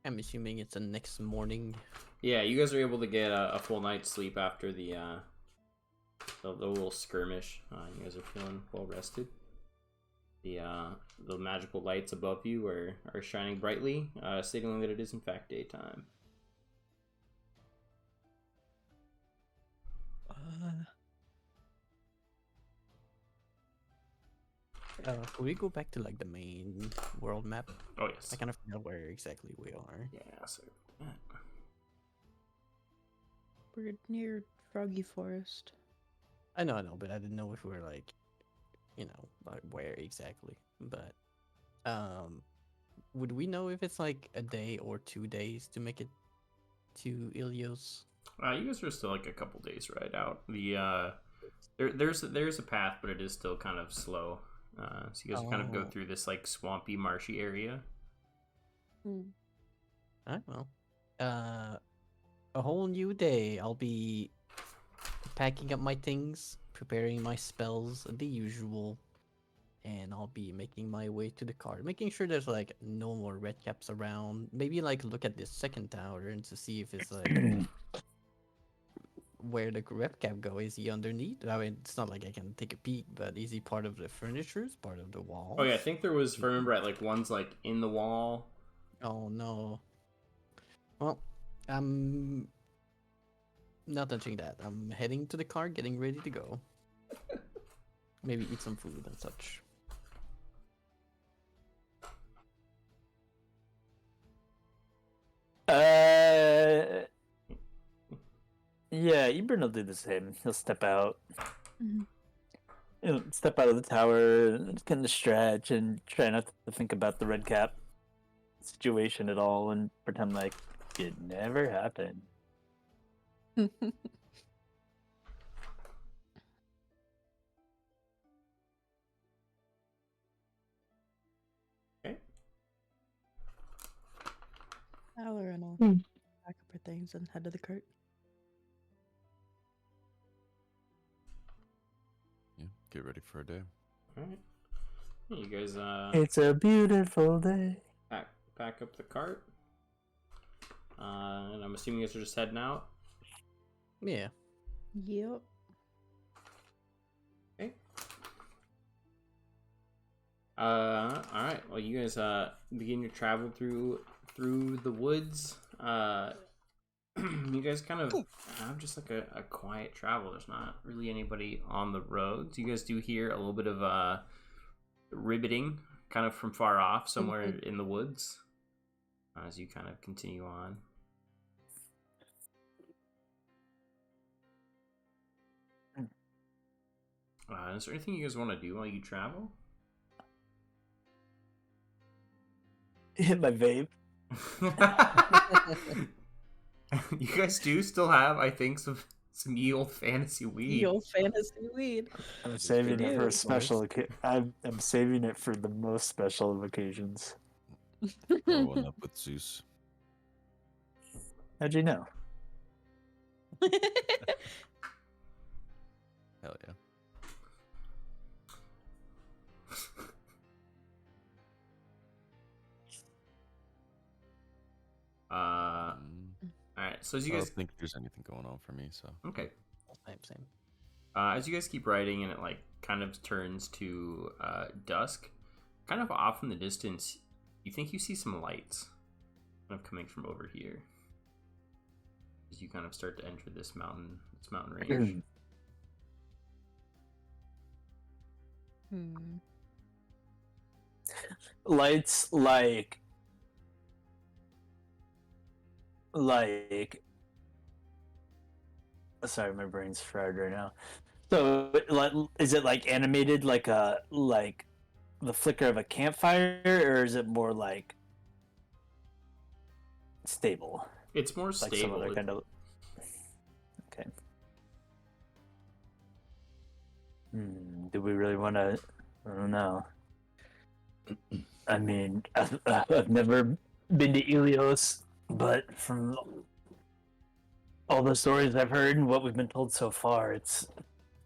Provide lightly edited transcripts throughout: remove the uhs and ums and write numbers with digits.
I'm assuming it's the next morning. Yeah, you guys are able to get a full night's sleep after the little skirmish. You guys are feeling well rested. The magical lights above you are shining brightly, signaling that it is in fact daytime. Could we go back to like the main world map? Oh yes. I kind of forgot where exactly we are. Yeah. So. We're near Froggy Forest. I know, but I didn't know if we were like, like where exactly. But, would we know if it's like a day or 2 days to make it to Ilios? You guys are still like a couple days right out. There's a path, but it is still kind of slow. So you guys kind of go through this like swampy, marshy area. Alright, well, a whole new day. I'll be packing up my things, preparing my spells, the usual, and I'll be making my way to the car, making sure there's like no more red caps around. Maybe like look at this second tower and to see if it's like where the red cap go. Is he underneath? I mean, it's not like I can take a peek, but is he part of the furnitures, part of the wall? Oh yeah, I think there was. If I remember right, like one's like in the wall. Oh no. Well, I'm not touching that. I'm heading to the car, getting ready to go. Maybe eat some food and such. Yeah, Ebron will do the same. He'll step out. Mm-hmm. He'll step out of the tower and kind of stretch and try not to think about the red cap situation at all and pretend like it never happened. Okay. Halloran will pack up her things and head to the cart. Yeah, get ready for a day. All right. You guys It's a beautiful day. pack up the cart. And I'm assuming you guys are just heading out. Yeah. Yep. Okay. All right. Well, you guys begin your travel through the woods. You guys kind of have just like a quiet travel. There's not really anybody on the roads. You guys do hear a little bit of ribbiting kind of from far off somewhere in the woods as you kind of continue on. Is there anything you guys want to do while you travel? Hit my vape. You guys do still have, I think, some ye old fantasy weed. Ye old fantasy weed. I'm saving it for a do. special occasion. I'm saving it for the most special of occasions. Growing up with Zeus. How'd you know? Hell yeah. All right. So as you I guys don't think there's anything going on for me, so. okay. Same. As you guys keep riding and it like kind of turns to dusk, kind of off in the distance, you think you see some lights kind of coming from over here as you kind of start to enter this mountain range. Lights like sorry, my brain's fried right now. So is it like animated like the flicker of a campfire, or is it more like stable? It's more Like some stable. other kind of. Okay. Do we really want to? I don't know. I mean, I've never been to Ilios, but from all the stories I've heard and what we've been told so far, it's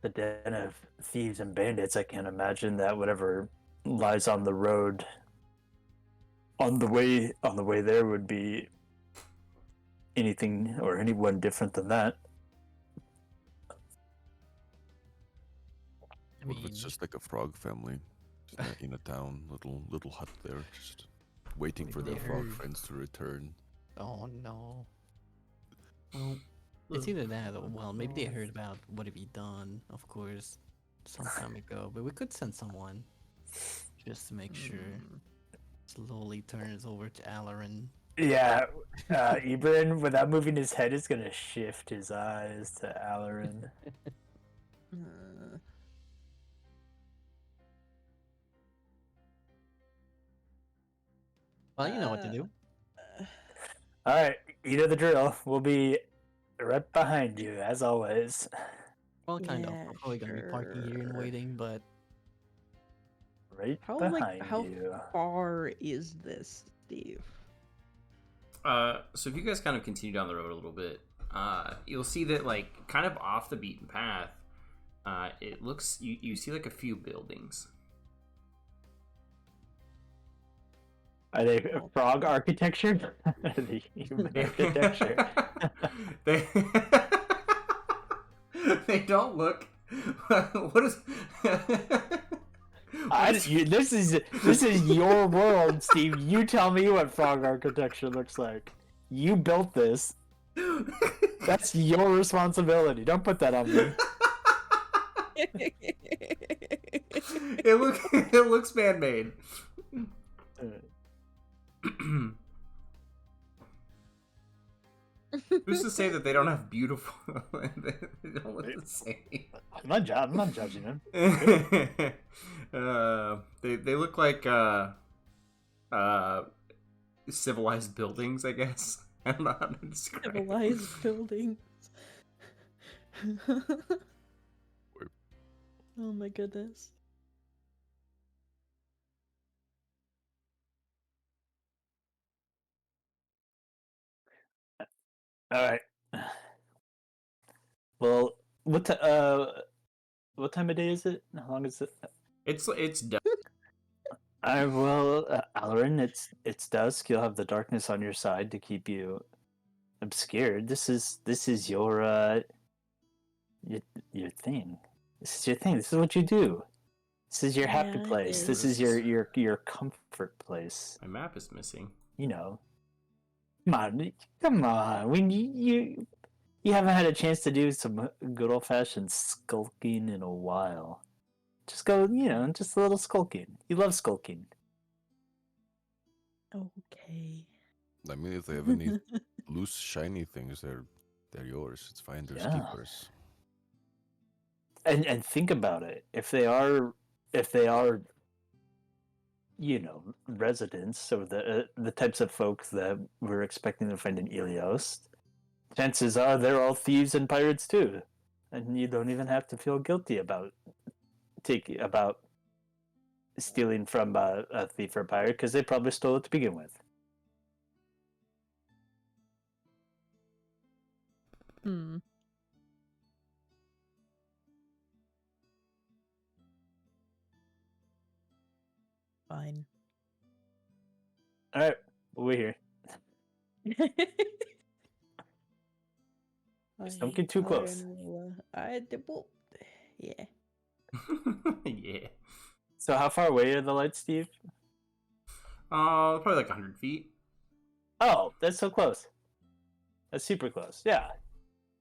the den of thieves and bandits. I can't imagine that whatever lies on the road on the way there would be anything or anyone different than that. I What if it's mean, just like a frog family, just in a town, little hut there, just waiting What for if their they frog heard? friends to return. oh no. Well, it's either that or, well, maybe they heard about what have you done, of course, some time ago. But we could send someone just to make sure. Slowly turns over to Alarin. Yeah, Ibrin, without moving his head, is gonna shift his eyes to Alarin. Uh, Well, you know what to do. All right, you know the drill. We'll be right behind you as always. Well, kind of. Yeah, We're probably gonna be parking here and sure. waiting, but Right How behind how you. far is this, Steve? So if you guys kind of continue down the road a little bit, you'll see that like kind of off the beaten path, it looks you see like a few buildings. Are they frog architecture? Are they human architecture? they they don't look. What is? This is your world, Steve. You tell me what frog architecture looks like. You built this. That's your responsibility. Don't put that on me. It looks man made. Who's to say that they don't have beautiful? They don't look the same. I'm not judging him. They look like civilized buildings, I guess. I don't know how to describe it. Civilized buildings. Oh my goodness. All right. Well, what time of day is it? How long is it? It's done. I will, Alarin. It's dusk. You'll have the darkness on your side to keep you obscured. This is your thing. This is your thing. This is what you do. This is your happy Yeah, it place. This is is. your comfort place. My map is missing. You know. Come on. When you haven't had a chance to do some good old fashioned skulking in a while. Just go, just a little skulking. You love skulking. Okay. I mean, if they have any loose, shiny things, they're yours. It's fine. They're Yeah. keepers. And think about it. If they are residents or the types of folks that we're expecting to find in Ilios, chances are they're all thieves and pirates too, and you don't even have to feel guilty about stealing from a thief or a pirate because they probably stole it to begin with. Hmm. Fine. All right, we're here. Just don't get too close. Yeah. Yeah. So how far away are the lights, Steve? Probably like 100 feet. Oh, that's so close. That's super close. Yeah.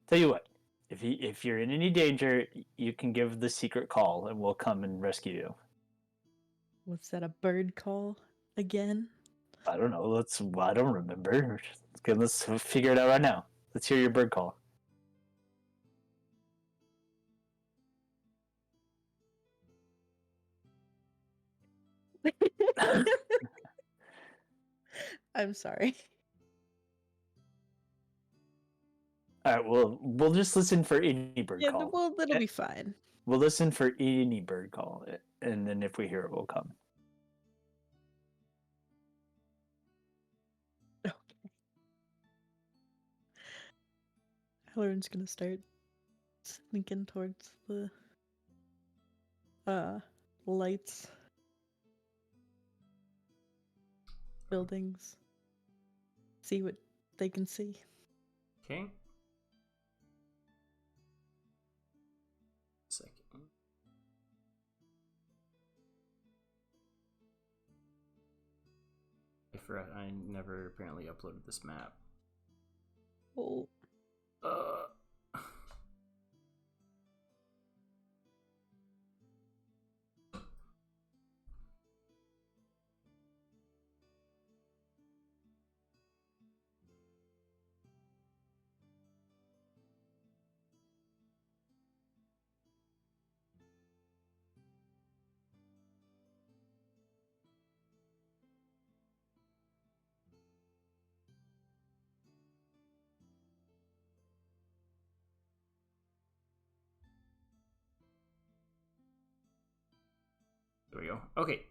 Tell you what, if you're in any danger, you can give the secret call, and we'll come and rescue you. What's that, a bird call again? I don't know. I don't remember. Okay, let's figure it out right now. Let's hear your bird call. I'm sorry. All right. Well, we'll just listen for any bird Yeah, call. well, that'll be fine. We'll listen for any bird call, and then if we hear it, we'll come. Okay. Halloran's gonna start sneaking towards the lights. buildings. See what they can see. Okay. Second. I forgot. I never apparently uploaded this map. Oh, Uh. There we go. Okay.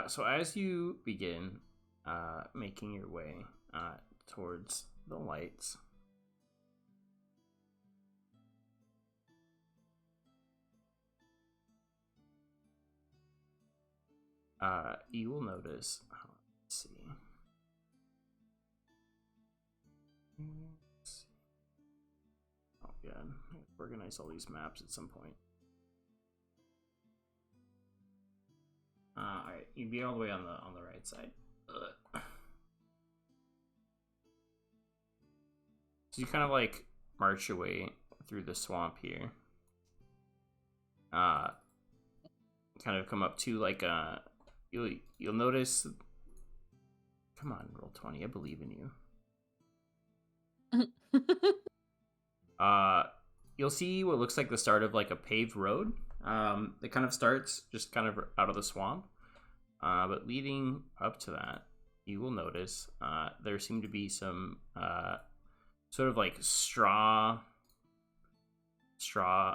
So as you begin making your way towards the lights, you will notice. Let's see. Oh yeah, organize all these maps at some point. All right, you'd be all the way on the right side. Ugh. So you kind of like march your way through the swamp here. Kind of come up to like you'll notice. Come on, roll 20. I believe in you. You'll see what looks like the start of like a paved road. It kind of starts just kind of out of the swamp. But leading up to that, you will notice there seem to be some sort of like straw,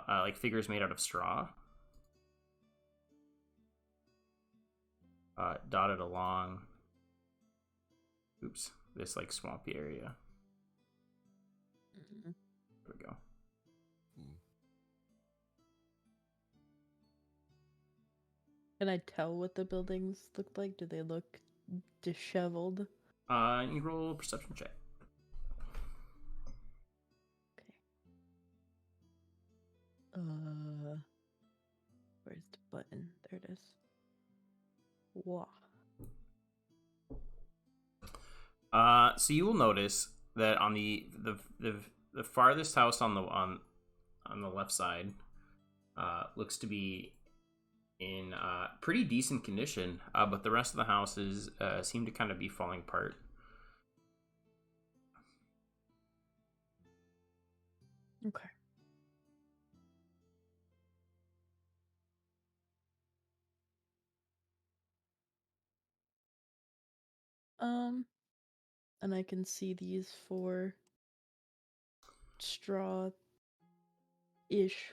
like figures made out of straw, dotted along. Oops, this like swampy area. Mhm. There we go. Can I tell what the buildings look like? Do they look disheveled? You roll a perception check. Okay. Where's the button? There it is. Wow. So you will notice that on the farthest house on the left side looks to be in pretty decent condition, but the rest of the houses seem to kind of be falling apart. Okay. And I can see these 4 straw-ish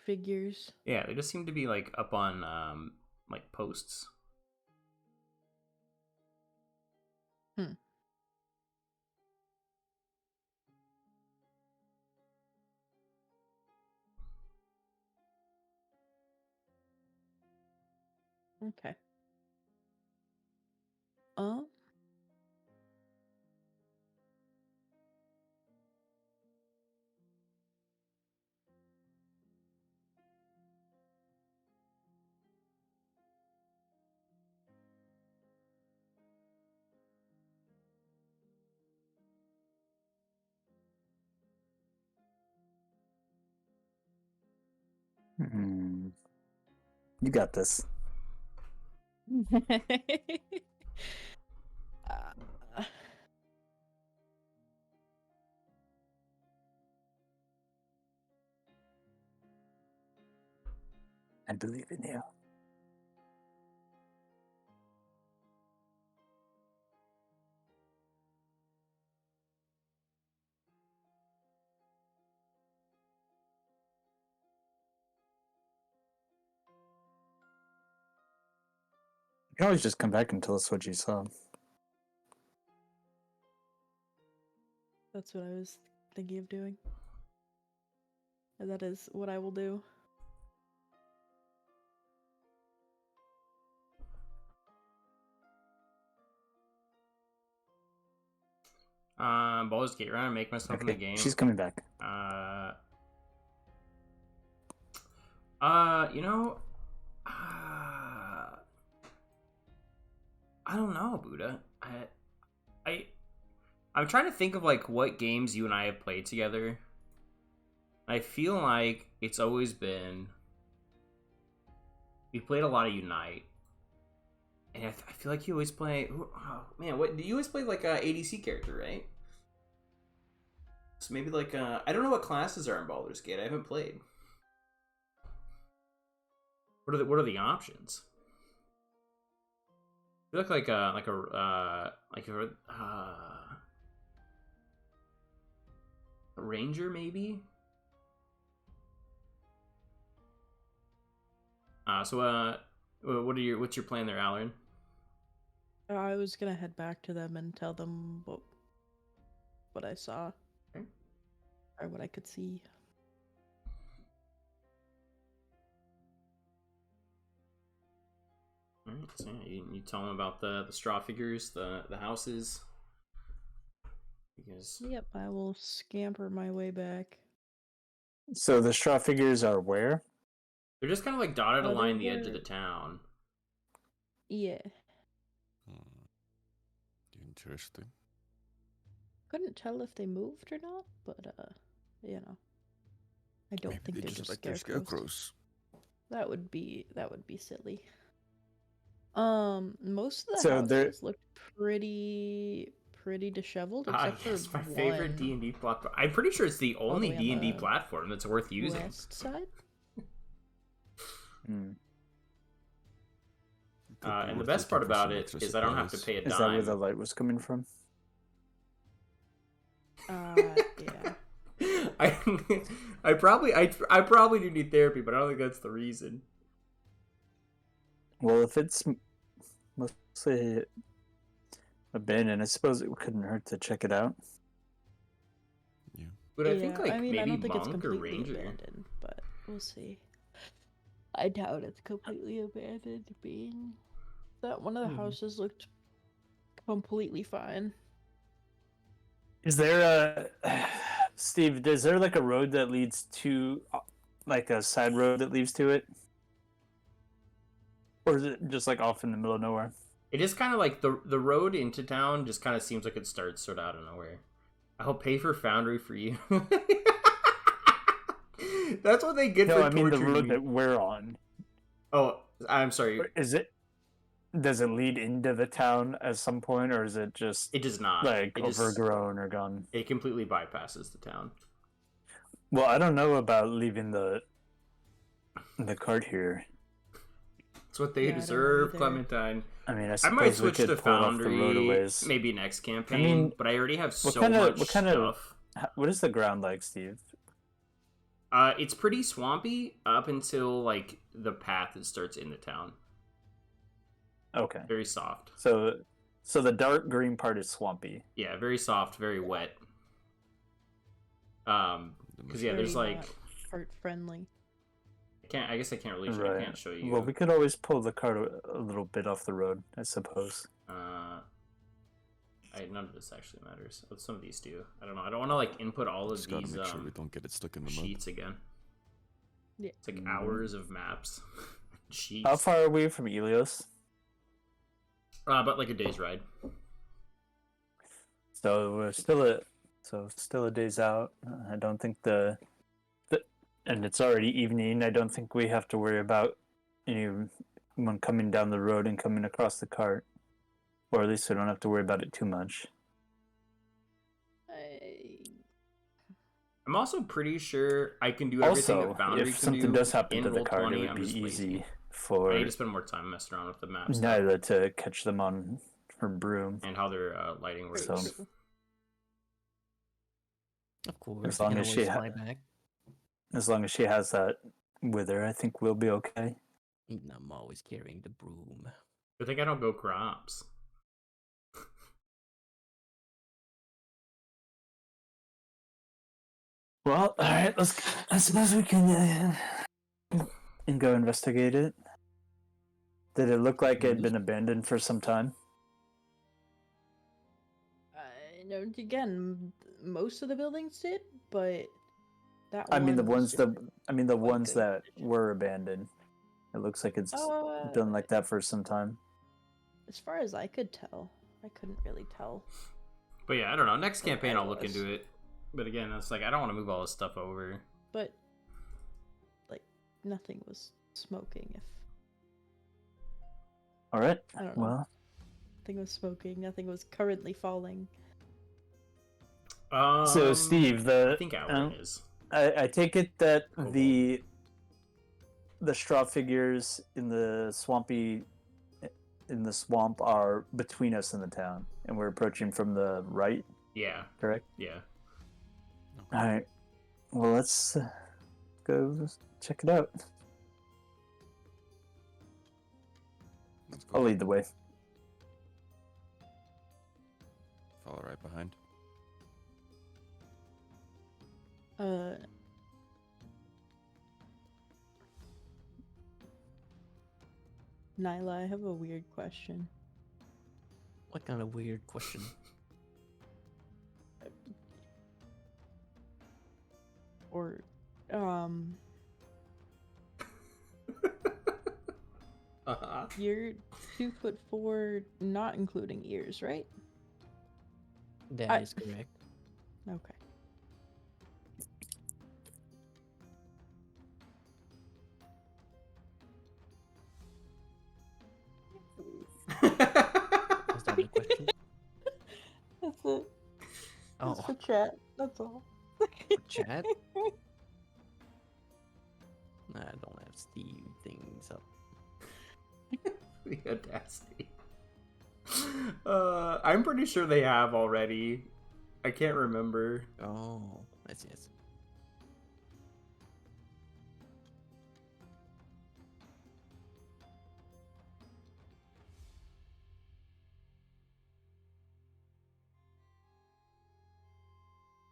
figures. Yeah, they just seem to be like up on like posts. Okay. Hmm. You got this. Uh, I believe in you. You can always just come back and tell us what you saw. That's what I was thinking of doing. And that is what I will do. Baldur's Gate run. Make myself in the game. She's coming back. You know, I don't know, Buddha. I'm trying to think of like what games you and I have played together. I feel like it's always been we played a lot of Unite, and I feel like you always play. Oh man, what do you always play like a ADC character, right? So maybe like I don't know what classes are in Baldur's Gate. I haven't played. What are the options? You look like a ranger maybe. What's your plan there, Alarin? I was gonna head back to them and tell them what I saw. Okay. Or what I could see. Alright, so yeah, you tell them about the straw figures, the houses. Because Yep, I will scamper my way back. So the straw figures are where? they're just kind of like dotted Oh, along they the edge of were- the town. Yeah. Interesting. Couldn't tell if they moved or not, but you know. I don't Maybe think they they're just just like their scarecrows. scarecrows. That would be silly. Most of the So they're- houses looked pretty disheveled, Ah, except yes, for my favorite one D&D platform. I'm pretty sure it's the all the only way on D&D the platform that's worth using. west side. Hmm. Could be And the worth best looking part for about some it extra is I don't have to supplies. pay a Is that where dime. the light was coming from? Yeah. I probably do need therapy, but I don't think that's the reason. Well, if it's mostly abandoned, I suppose it couldn't hurt to check it out. Yeah. But I think Yeah, like I mean, maybe I don't think it's monk or completely ranger. abandoned, but we'll see. I doubt it's completely abandoned, being that one of the houses looked completely fine. Is there a Steve? Is there like a road that leads to, like a side road that leads to it, or is it just like off in the middle of nowhere? It is kind of like the road into town just kind of seems like it starts sort of out of nowhere. I'll pay for Foundry for you. That's what they get No, for I mean the torturing road me. that we're on. Oh, I'm sorry. Or is it? Does it lead into the town at some point, or is it just It does not. like It just overgrown or gone? it completely bypasses the town. Well, I don't know about leaving the cart here. It's what they Yeah, I don't know deserve, either. Clementine. I mean, I I suppose might we switch could to pull it off the road a Foundry ways. maybe next campaign, mean, but I already have what so kinda- much what kinda- stuff. What is the ground like, Steve? It's pretty swampy up until like the path that starts in the town. Okay, Very soft. so the dark green part is swampy. Yeah, very soft, very wet. Because yeah, there's Very like not heart friendly. I guess I can't really Right. I can't show you. Well, we could always pull the cart a little bit off the road, I suppose. None of this actually matters. What some of these do. I don't know. I don't want to like input all of Just gotta these make sure we don't get it stuck in the mud. sheets again. Yeah. It's like Mhm. hours of maps. Sheets. How far are we from Elios? About like a day's ride. So we're still a days out. I don't think and it's already evening. I don't think we have to worry about anyone coming down the road and coming across the cart, or at least we don't have to worry about it too much. I'm also pretty sure I can do everything Also, that Foundry if can something do does happen in to the cart, Roll20. it would I'm be just easy lazy. for I need to spend more time messing around with the maps Nyla to catch them on her broom. and how their lighting works. Very So- true. Of course, As I long can as always she fly back. As long as she has that with her, I think we'll be okay. I'm always carrying the broom. I think I don't go crops. Well, all right. I suppose we can and go investigate it. Did it look like it had been abandoned for some time? No, again, most of the buildings did, but that I mean, the one was ones just the quite ones good that condition. were abandoned. It looks like it's Uh, been like that for some time. as far as I could tell, I couldn't really tell. But yeah, I don't know. Next Where campaign, I I'll look was. into it. But again, it's like I don't want to move all this stuff over. But like nothing was smoking. If All right. I don't know, Well, nothing was smoking. Nothing was currently falling. so Steve, I think Outward is. I take it that Kobold. the straw figures in the swamp are between us and the town, and we're approaching from the right. Yeah, Correct. yeah. All right. Well, let's go check it out. Let's go. I'll lead the way. Follow right behind. Nyla, I have a weird question. What kind of weird question? Or, you're 2'4", not including ears, right? That is correct. Okay. Was that the question? That's it. That's Oh, for chat. That's all. chat? Nah, I don't have Steve things up. The audacity. I'm pretty sure they have already. I can't remember. Oh, that's yes.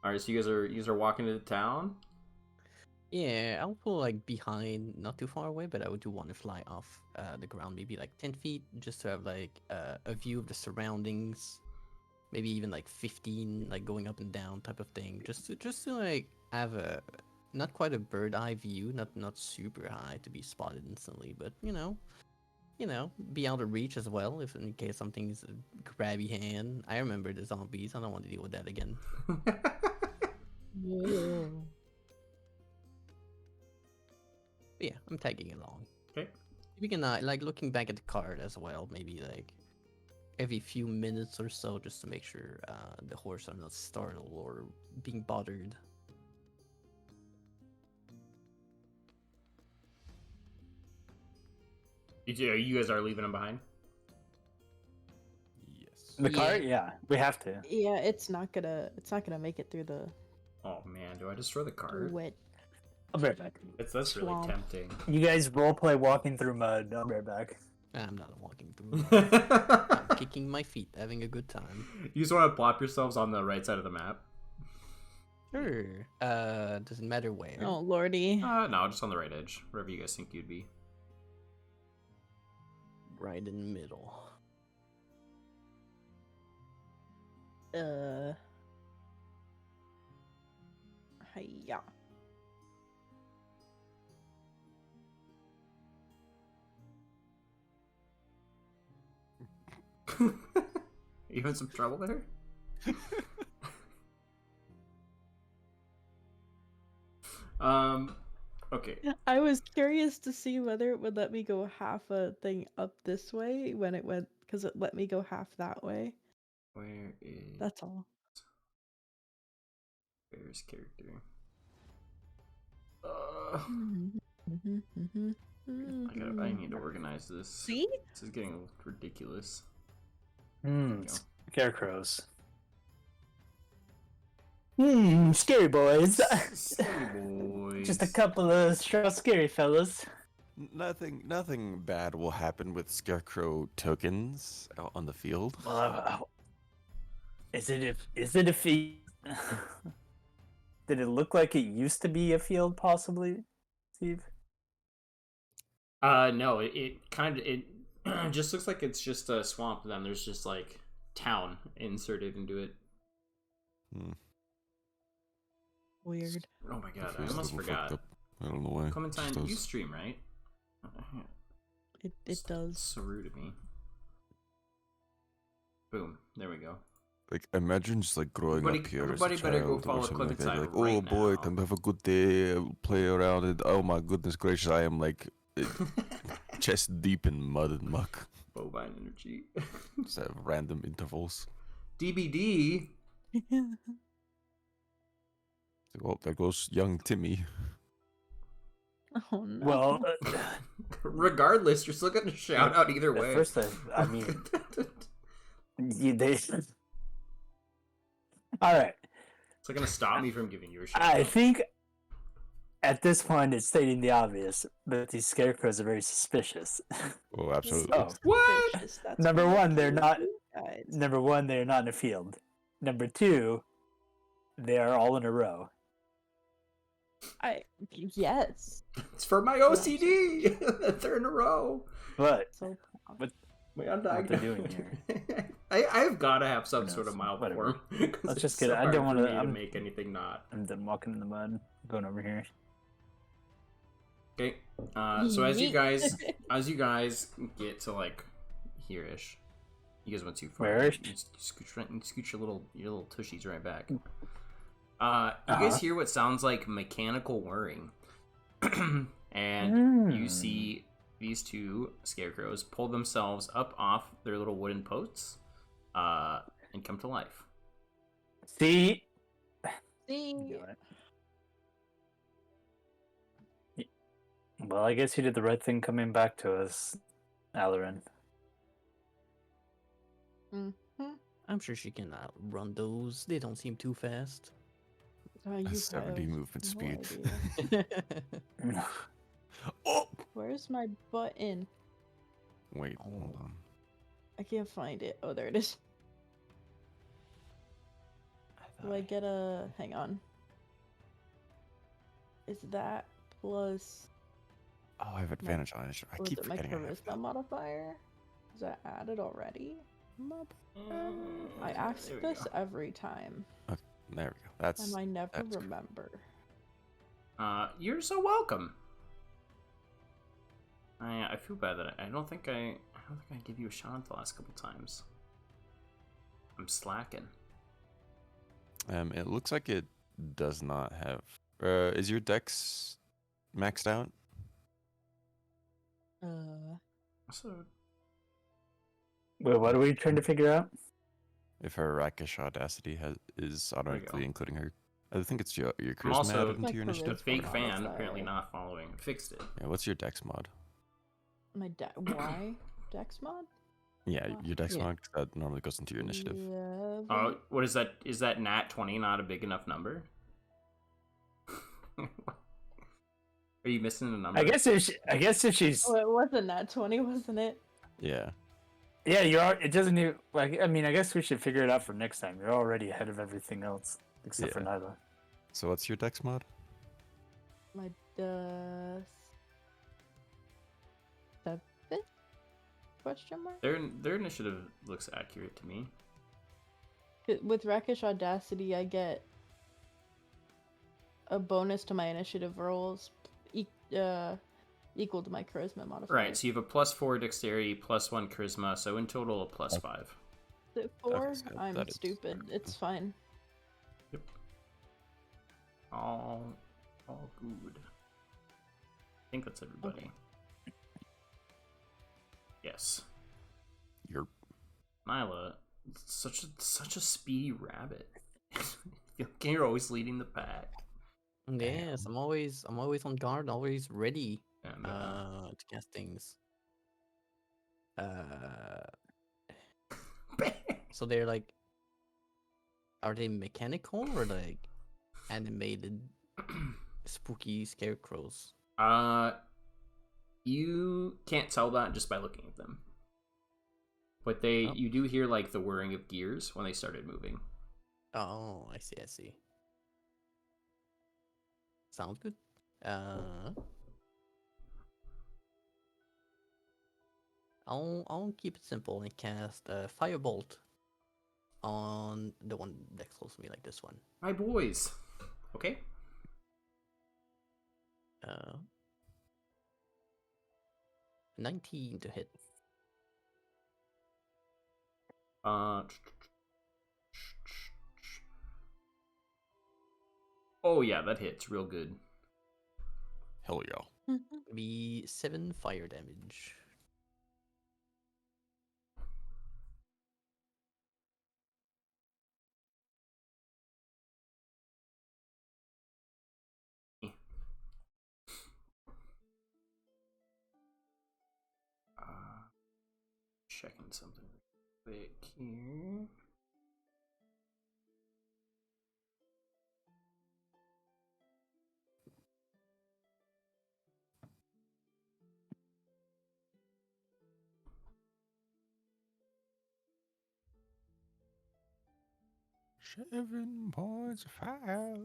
All right, so you guys are walking to the town. Yeah, I'll pull like behind, not too far away, but I would do want to fly off the ground, maybe like 10 feet, just to have like a view of the surroundings. Maybe even like 15, like going up and down type of thing. Just to like have a not quite a bird eye view, not super high to be spotted instantly, but you know, be out of reach as well if in case something's a grabby hand. I remember the zombies. I don't want to deal with that again. But yeah, I'm tagging along. Okay. We can like looking back at the card as well, maybe like every few minutes or so, just to make sure the horse are not startled or being bothered. You guys are leaving them behind. Yes. The Yeah. cart? Yeah, we have to. Yeah, it's not gonna make it through the Oh man, do I destroy the cart? wet. I'll be right back. That's really Swamp. tempting. You guys roleplay walking through mud. I'll be right back. I'm not walking through. You I'm kicking my feet, having a good time. just want to plop yourselves on the right side of the map. Sure. Doesn't matter where. Oh lordy. No, just on the right edge, wherever you guys think you'd be. Right in the middle. Hiya. You having some trouble there? Okay. I was curious to see whether it would let me go half a thing up this way when it went, because it let me go half that way. Where is That's all. Bear's character? I need to organize this. See? This is getting ridiculous. Hmm. Go. Scarecrows. Scary boys. Scary boys. Just a couple of scary fellas. Nothing bad will happen with scarecrow tokens out on the field. Is it a feat? Did it look like it used to be a field, possibly, Steve? No, it kind of it just looks like it's just a swamp. And then there's just like town inserted into it. Hmm. Weird. Oh my god, I Feels a almost little fucked forgot. up. I don't know why. Just Clementine, you does. stream, right? It does. So rude of me. Boom. There we go. Like, imagine just like growing up here as a Everybody better go child or follow something like that. Clementine Like, right oh boy, now. time to have a good day, play around it. Oh my goodness gracious, I am like chest deep in mud and muck. Bovine energy. Just at random intervals. DBD. Oh, there goes young Timmy. Oh no. Well, Regardless, you're still getting a shout out either at way. first, I mean, they. All right. It's not gonna stop me from giving you a shout I out. think at this point it's stating the obvious, but these scarecrows are very suspicious. Oh, absolutely. So, What? Suspicious, that's number what I one, they're told not. you guys. Number one, they're not in a field. Number two, they are all in a row. Yes. It's for my OCD. They're in a row. But So Wait, I'm what they're doing here. I've got to have some Who sort of knows? mild Whatever. form. 'cause Let's it's just get so it. I hard don't for wanna- me to I'm- make anything not. I'm done walking in the mud. Going over here. Okay. So as you Yeet. guys get to like here-ish, you guys went too far. Where-ish? You scooch your little tushies right back. You guys hear what sounds like mechanical whirring, and you see these two scarecrows pull themselves up off their little wooden posts, and come to life. See? see, Well, I guess you did the right thing coming back to us, Alarin. I'm sure she can outrun those. They don't seem too fast. you 70 have movement no speed. idea. Oh! Where's my button? Wait, hold on. I can't find it. Oh, there it is. Do I get a... Hang on. Is that plus... Oh, I have advantage on it. I Was keep it my forgetting I have charisma modifier? Is that added already? I ask There we this go. every time, There we go. That's and I never that's good. remember. You're so welcome. I feel bad that I don't think I give you a shout out the last couple times. I'm slacking. It looks like it does not have. Is your dex maxed out? So Wait, what are we trying to figure out? If her rakish audacity is go. automatically including her, I think it's your charisma also- added into your My the initiative. charisma. fake Charisma fan modifier. apparently not following. Fixed it. Yeah, what's your dex mod? My why dex mod? Yeah, Uh, your dex yeah. mod 'cause that normally goes into your initiative. Yeah. Oh, what is that? Is that nat 20 not a big enough number? Are you missing a number? I guess if she's Oh, it wasn't that 20, wasn't it? Yeah. yeah, you are. It doesn't even like. I mean, I guess we should figure it out for next time. You're already ahead of everything else except for Yeah. Nyla. So what's your dex mod? My 7? Question mark? Their initiative looks accurate to me. With Rakish Audacity, I get a bonus to my initiative rolls equal to my charisma modifier. Right, so you have a +4 dexterity, +1 charisma, so in total a +5. Is it 4? Okay, so I'm that is- stupid. It's fine. All good. I think that's everybody. Yes. Your Nyla, such a speedy rabbit. You're always leading the pack. Yes, I'm always on guard, always ready And to cast things. So they're like, are they mechanical or like animated spooky scarecrows? You can't tell that just by looking at them. But you do hear like the whirring of gears when they started moving. Oh, I see. Sounds good. I'll keep it simple and cast a firebolt on the one that's close to me, like this one. My boys. Okay. 19 to hit. Oh yeah, that hits real good. Hell yeah. Be 7 fire damage. Checking something real quick here. Seven points of fire.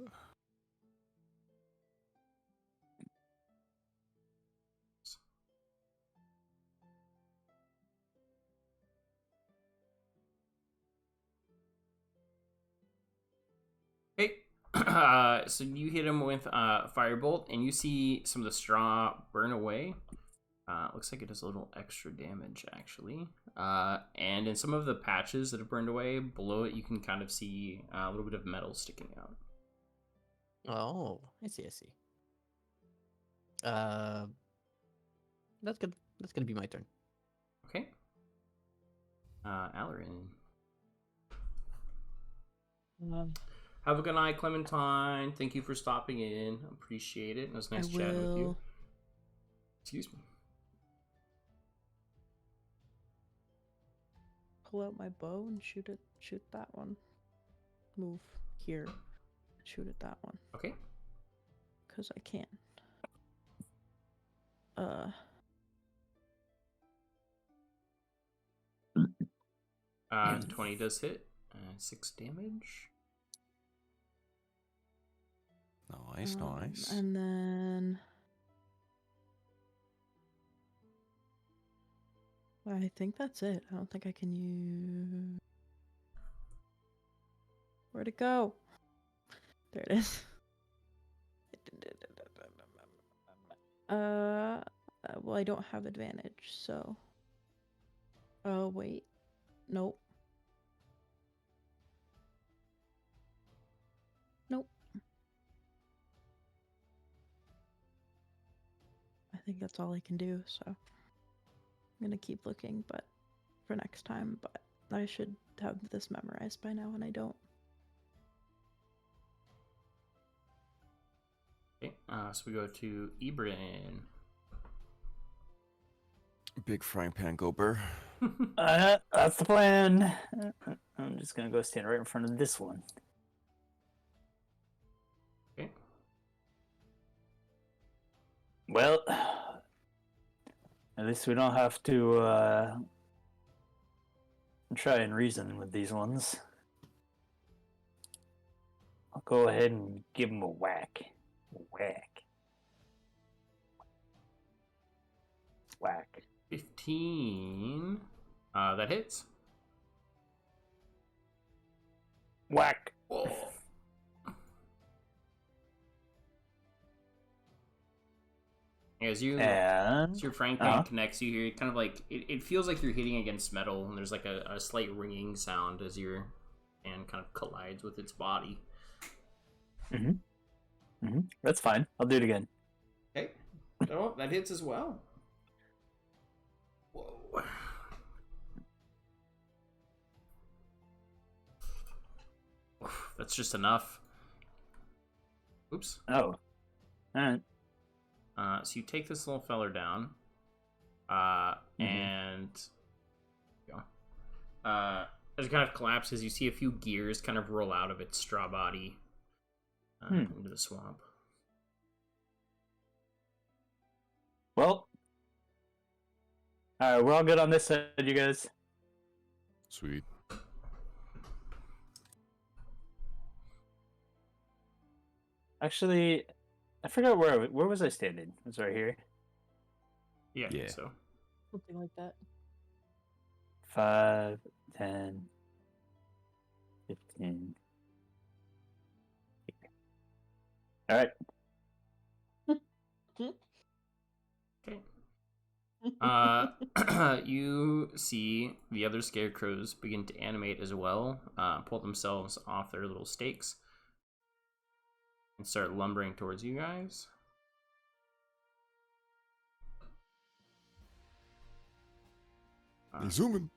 Okay. So you hit him with firebolt, and you see some of the straw burn away. Looks like it does a little extra damage, actually. And in some of the patches that have burned away, below it, you can kind of see a little bit of metal sticking out. Oh, I see, I see. That's good. That's gonna be my turn. Okay. Alarin. Have a good night, Clementine. Thank you for stopping in. Appreciate it. It was nice chatting with you. Excuse me. Pull out my bow and shoot it. Shoot that one. Move here. Shoot at that one. Okay. Because I can. 20 does hit. 6 damage. Nice, nice. And then I think that's it. I don't think I can use. Where'd it go? There it is. Well, I don't have advantage, so. Oh, wait. Nope. Nope. I think that's all I can do, so. I'm gonna keep looking, but for next time, but I should have this memorized by now, and I don't. Okay. So we go to Ibrin. Big frying pan gober. That's the plan. I'm just gonna go stand right in front of this one. Okay. Well, at least we don't have to try and reason with these ones. I'll go ahead and give them a whack. Whack. Whack. 15. That hits. Whack. Whoa. As your frying pan connects, you hear kind of like it feels like you're hitting against metal, and there's like a slight ringing sound as your hand kind of collides with its body. That's fine. I'll do it again. Okay. Oh, that hits as well. Whoa. That's just enough. Oops. Oh. Alright. So you take this little feller down, and as it kind of collapses, you see a few gears kind of roll out of its straw body into the swamp. Well, alright, we're all good on this side, you guys. Sweet. Actually, I forgot where was I standing? It was right here. Yeah, I think Yeah. so. Something like that. 5, 10, 15. All right. Okay. You see the other scarecrows begin to animate as well, pull themselves off their little stakes, and start lumbering towards you guys. He's zooming.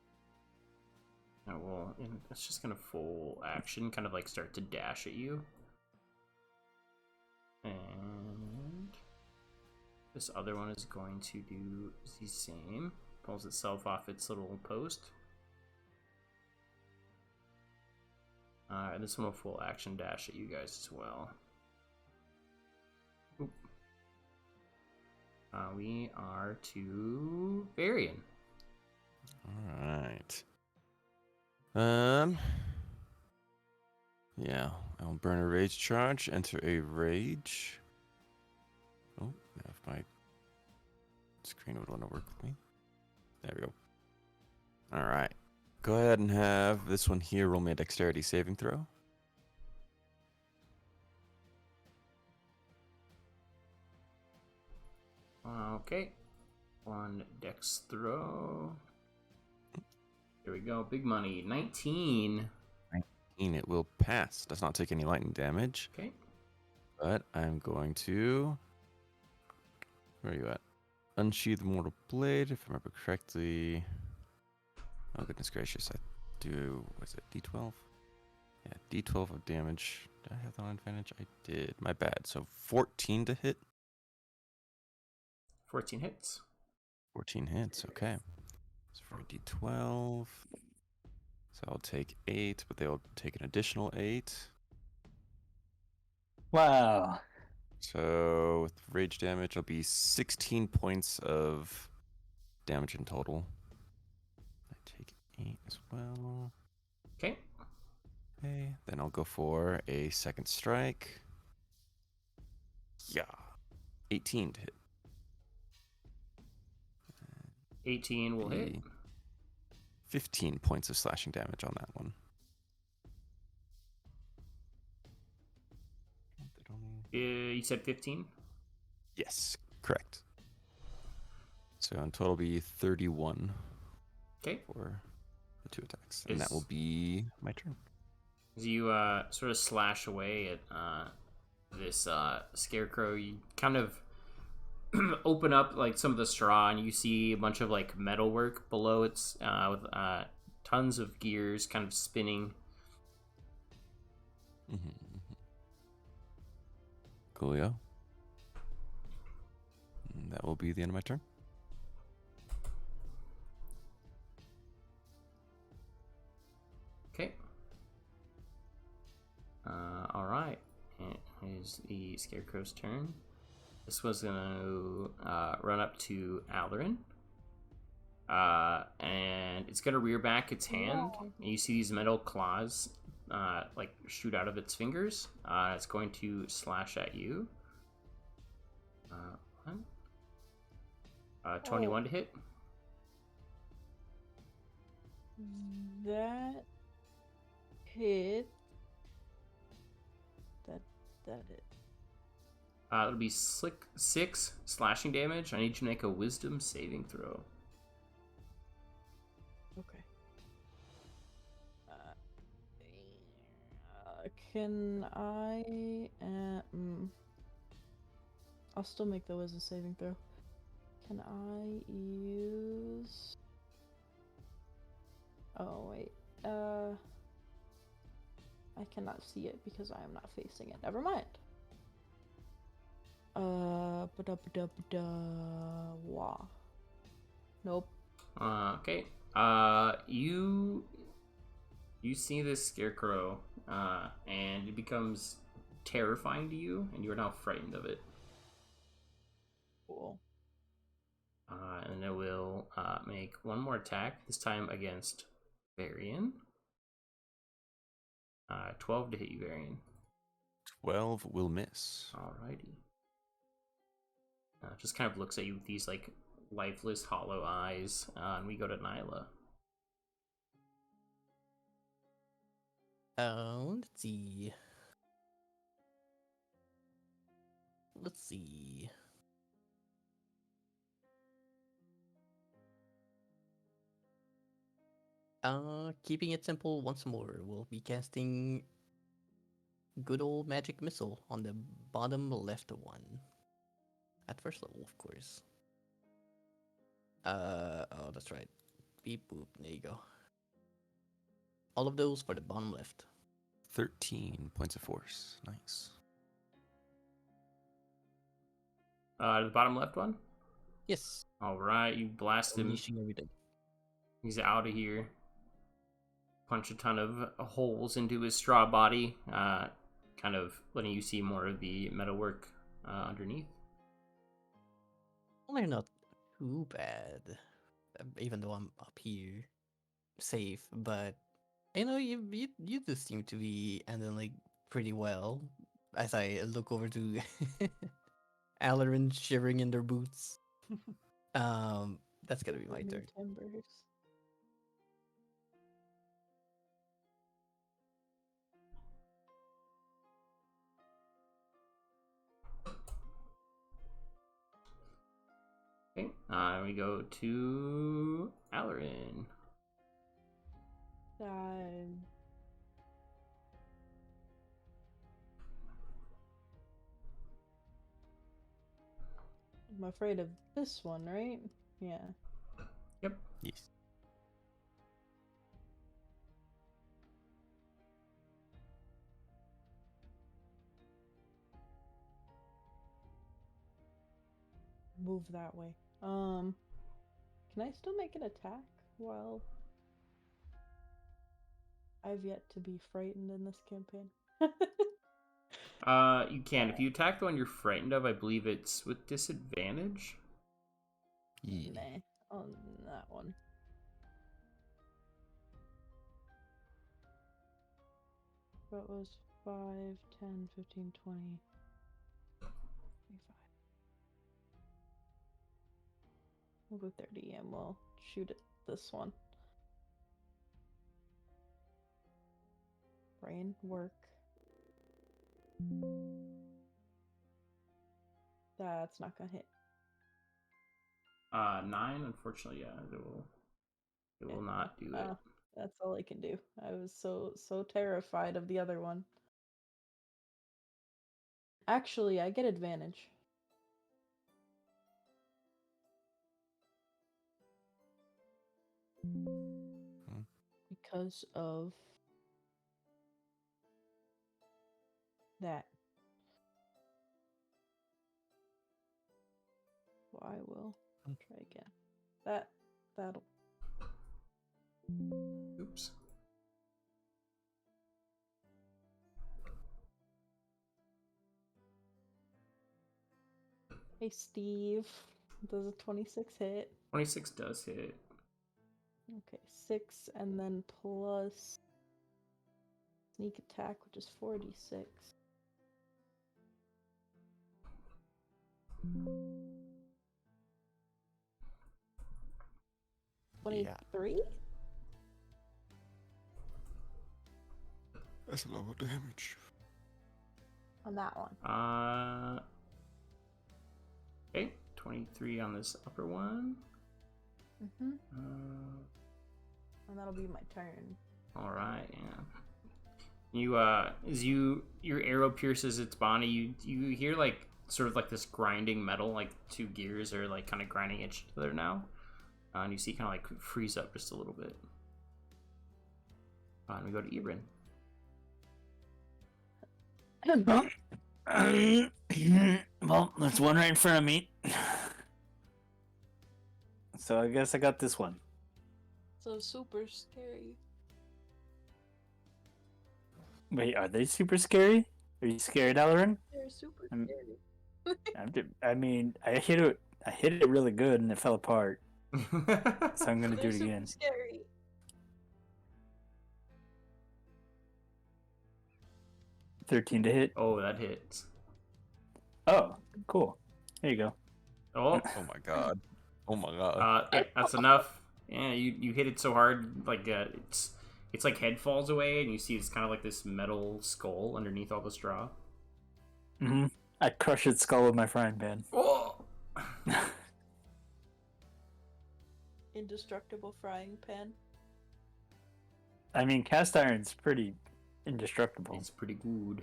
Oh, well, and it's just gonna full action, kind of like start to dash at you. And this other one is going to do the same. Pulls itself off its little post. And this one will full action dash at you guys as well. Oop. We are to Varian. All right. Yeah, I'll burn a rage charge, enter a rage. Oh, if my screen would want to work with me. There we go. All right. Go ahead and have this one here roll me a dexterity saving throw. Okay. One dex throw. There we go. Big money. 19. It will pass. Does not take any lightning damage. Okay. But I'm going to. Where are you at? Unsheathe the Mortal Blade, if I remember correctly. Oh, goodness gracious. I do. Was it D12? Yeah, D12 of damage. Did I have that on advantage? I did. My bad. So 14 to hit. 14 hits. 14 hits. Okay. So for D12. So I'll take 8, but they'll take an additional 8. Wow. So with rage damage, it'll be 16 points of damage in total. I take 8 as well. Okay. Okay, then I'll go for a second strike. Yeah. 18 to hit. 18 will hit. 15 points of slashing damage on that one. You said 15? Yes, correct. So in total be 31 Okay. for the 2 attacks. And that will Is- be my turn. As you sort of slash away at this scarecrow, you kind of open up like some of the straw, and you see a bunch of like metalwork below its with tons of gears kind of spinning. Coolio. And that will be the end of my turn. Okay. All right. It is the scarecrow's turn. This was gonna run up to Alarin. And it's gonna rear back its hand. And you see these metal claws like shoot out of its fingers. It's going to slash at you. 21 to hit. That hit. That hit. It'll be 6 slashing damage. I need you to make a wisdom saving throw. Okay. Can I? I'll still make the wisdom saving throw. Can I use? Oh wait. I cannot see it because I am not facing it. Never mind. Wah. Nope. Okay. You see this scarecrow, and it becomes terrifying to you, and you are now frightened of it. Cool. And it will make one more attack, this time against Varian. 12 to hit you, Varian. 12 will miss. Alrighty. Just kind of looks at you with these like lifeless, hollow eyes. And we go to Nyla. Let's see. Let's see. Keeping it simple once more. We'll be casting good old magic missile on the bottom left one. At first level, of course. Oh, that's right. Beep boop. There you go. All of those for the bottom left. 13 points of force. Nice. The bottom left one. Yes. All right, you blast him. Unleashing everything. He's out of here. Punch a ton of holes into his straw body, kind of letting you see more of the metalwork underneath. Well, they're not too bad, even though I'm up here, safe. But you know, you just seem to be handling like pretty well. As I look over to Alarin shivering in their boots. That's gonna be my Burning turn. timbers. Okay, we go to Alarin. I'm afraid of this one, right? Yeah. Yep. Yes. Move that way. Can I still make an attack while I've yet to be frightened in this campaign? You can. If you attack the one you're frightened of, I believe it's with disadvantage. Yeah. Nah, on that one. That was 5, 10, 15, 20, 25. We'll go 30 and we'll shoot at this one. Brain work. That's not gonna hit. 9, unfortunately, yeah, it will not do it. That's all I can do. I was so terrified of the other one. Actually, I get advantage. Because of that. So I will try again. That'll. Oops. Hey Steve, does a 26 hit? 26 does hit. Okay, 6 and then plus sneak attack, which is 46. Yeah. 23? That's a lot of damage. On that one. Okay, 23 on this upper one. Mm-hmm. And that'll be my turn. All right, yeah. You as your arrow pierces its body, you hear like sort of like this grinding metal, like two gears are like kind of grinding each other now, and you see kind of like freeze up just a little bit. And we go to Ebrin. Well, there's one right in front of me. So I guess I got this one. So super scary. Wait, are they super scary? Are you scared, Alarin? They're super I'm- scary. I mean, I hit it really good and it fell apart. So I'm gonna do They're it super again. scary. 13 to hit. Oh, that hits. Oh, cool. There you go. Oh, Oh my god. Oh my god. that's enough. Yeah, you hit it so hard, like it's like head falls away, and you see it's kind of like this metal skull underneath all the straw. Mm-hmm. I crush its skull with my frying pan. Oh, Indestructible frying pan. I mean, cast iron's pretty indestructible. it's pretty good.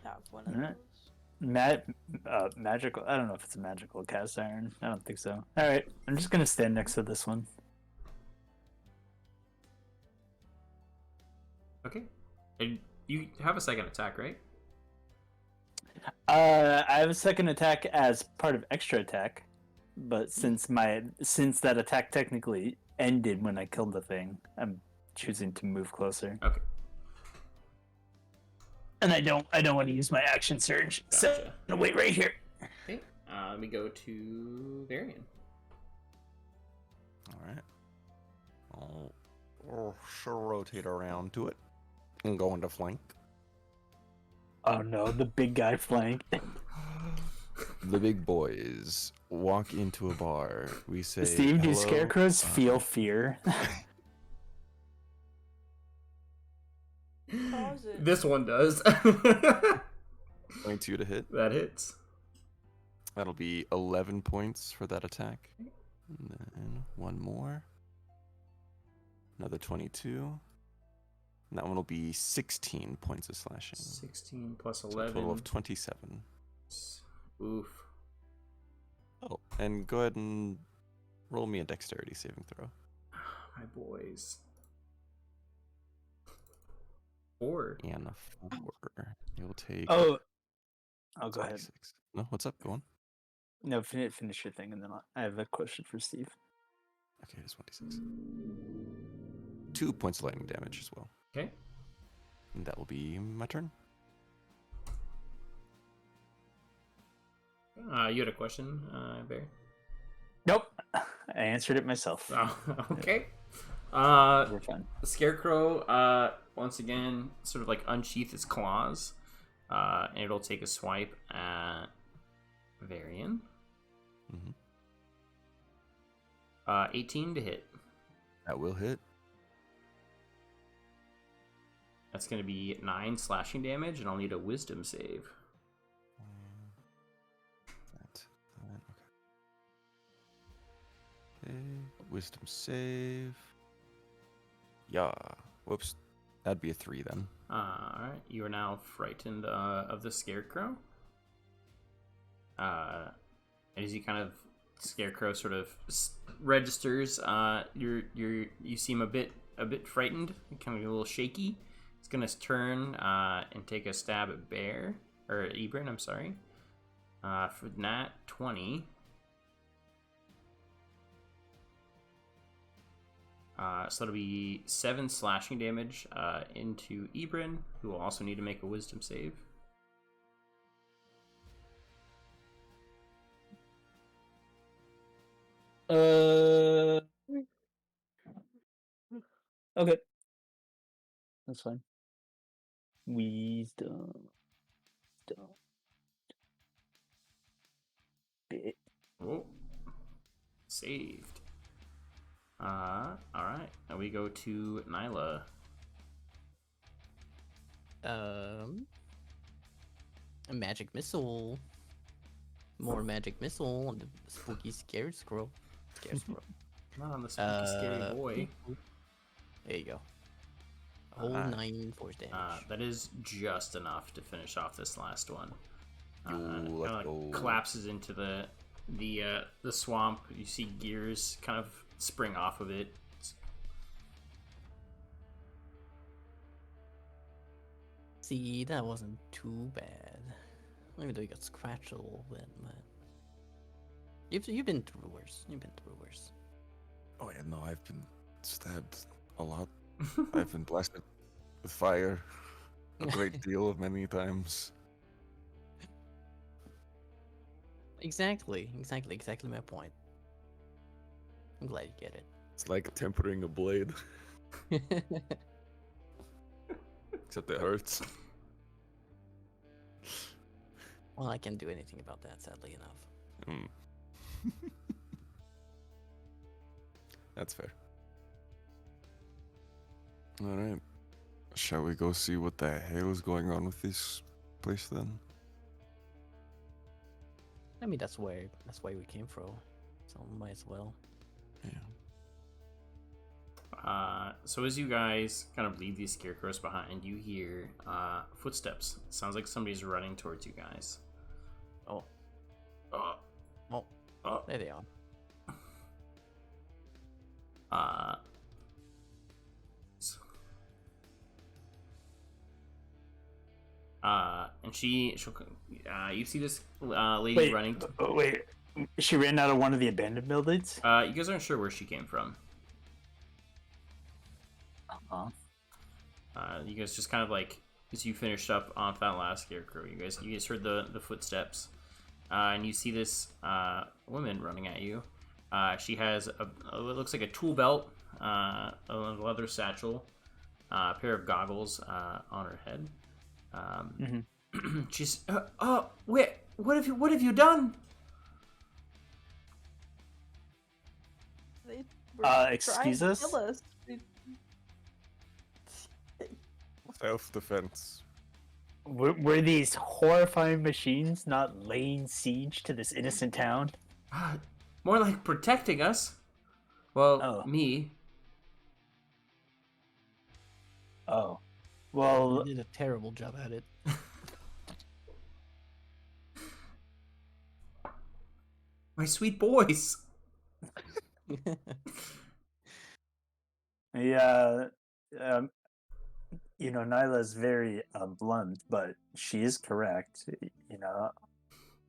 Have one of Alright. those. Magical. I don't know if it's a magical cast iron. I don't think so. All right, I'm just gonna stand next to this one. Okay, and you have a second attack, right? I have a second attack as part of extra attack, but since that attack technically ended when I killed the thing, I'm choosing to move closer. Okay, And I don't want to use my action surge. So Gotcha. I'm gonna wait right here. okay. Let me go to Varian. Alright. I'll sure rotate around to it and go into flank. Oh no, the big guy flank. The big boys walk into a bar. We say, Steve, do "Hello." scarecrows feel fear? Pause it. This one does. 22 to hit. That hits. That'll be 11 points for that attack. And then one more. Another 22. And that one will be 16 points of slashing. 16 plus So a 11. total of 27. Oof. Oh, and go ahead and roll me a dexterity saving throw. My boys. 4. And a 4. You'll take. Oh, go ahead. 26. No, what's up? Go on. No, finish your thing, and then I have a question for Steve. Okay, it's 26. 2 points of lightning damage as well. Okay. And that will be my turn. You had a question, Bear? Nope, I answered it myself. Oh, okay. We're fine. The Scarecrow, once again, sort of like unsheath its claws, and it'll take a swipe at Varian. Mm-hmm. 18 to hit. That will hit. That's going to be 9 slashing damage, and I'll need a Wisdom save. Okay. Wisdom save. Yeah. Whoops. That'd be a 3 then. Alright, you are now frightened of the Scarecrow. And as you kind of Scarecrow sort of registers, you seem a bit frightened, kind of a little shaky. It's gonna turn and take a stab at Bear or Ebrin. I'm sorry. For nat 20. So that'll be 7 slashing damage into Ebrin, who will also need to make a Wisdom save. Okay. That's fine. Wisdom. Bit. Oh, saved. All right. Now we go to Nyla. A magic missile. More magic missile on the spooky scarecrow. Scarecrow. Not on the spooky scary boy. There you go. A whole 9 force damage. That is just enough to finish off this last one. Ooh, let's Kind go. of collapses into the swamp. You see gears kind of spring off of it. See, that wasn't too bad. Even though you got scratched a little bit, but you've been through worse. You've been through worse. Oh yeah, no, I've been stabbed a lot. I've been blasted with fire a great deal of many times. Exactly my point. I'm glad you get It's like tempering a blade, it. except it hurts. Well, I can't do anything about that, sadly enough. Mm. That's fair. All right. Shall we go see what the hell is going on with this place then? I mean, that's where we came from, so might as well. Yeah. So as you guys kind of leave these scarecrows behind, you hear footsteps. Sounds like somebody's running towards you guys. Oh, Uh, oh, uh, there they are. s- and she'll you see this lady Wait, running. wait. She ran out of one of the abandoned buildings? You guys aren't sure where she came from. Uh-huh. You guys just kind of like, as you finished up off that last scarecrow, you guys heard the footsteps, and you see this woman running at you. She has it looks like a tool belt, a leather satchel, a pair of goggles on her head. She's wait, what have you done? They were trying excuse to us? kill us. Self-defense. Were these horrifying machines not laying siege to this innocent town? More like protecting us. Well, Oh. me. Oh. You Well, did a terrible job at it. My sweet boys. yeah, Nyla's very blunt, but she is correct.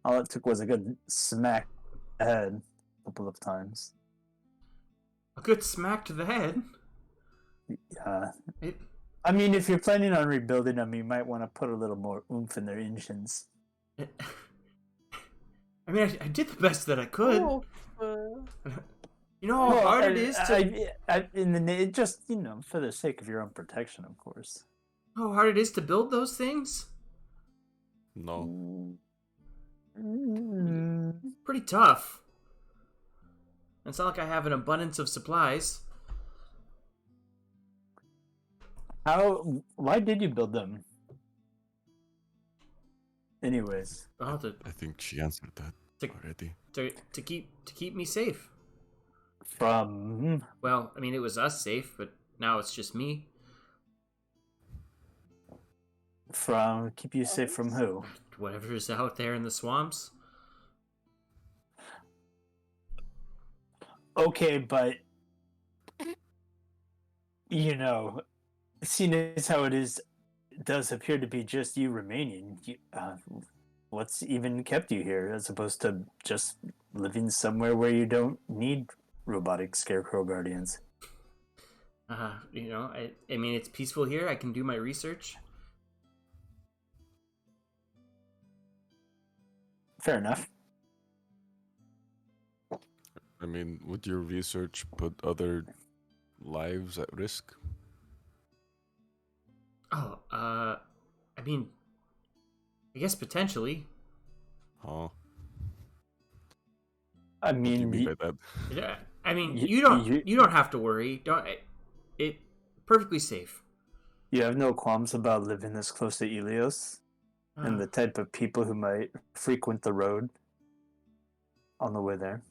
All it took was a good smack head a couple of times. A good smack to the head. Yeah. It, I mean, if you're planning on rebuilding them, you might want to put a little more oomph in their engines. I mean, I did the best that I could. Oh, You know how hard it is just for the sake of your own protection, of course. how hard it is to build those things. No. Pretty tough. It's not like I have an abundance of supplies. Why did you build them? Anyways. Oh, I think she answered that to, already. to keep me safe. From Well, I mean, it was us safe, but now it's just me. keep you safe from who? Whatever's out there in the swamps. Okay, but seeing as how it does appear to be just you remaining, what's even kept you here as opposed to just living somewhere where you don't need robotic scarecrow guardians? I mean, it's peaceful here. I can do my research. Fair enough. I mean, would your research put other lives at risk? Oh, I mean, I guess potentially. Oh, I what do you mean, mean by that? Yeah, I mean, You- you don't you- you don't have to worry. Don't it perfectly safe. you have no qualms about living this close to Elios and the type of people who might frequent the road on the way there.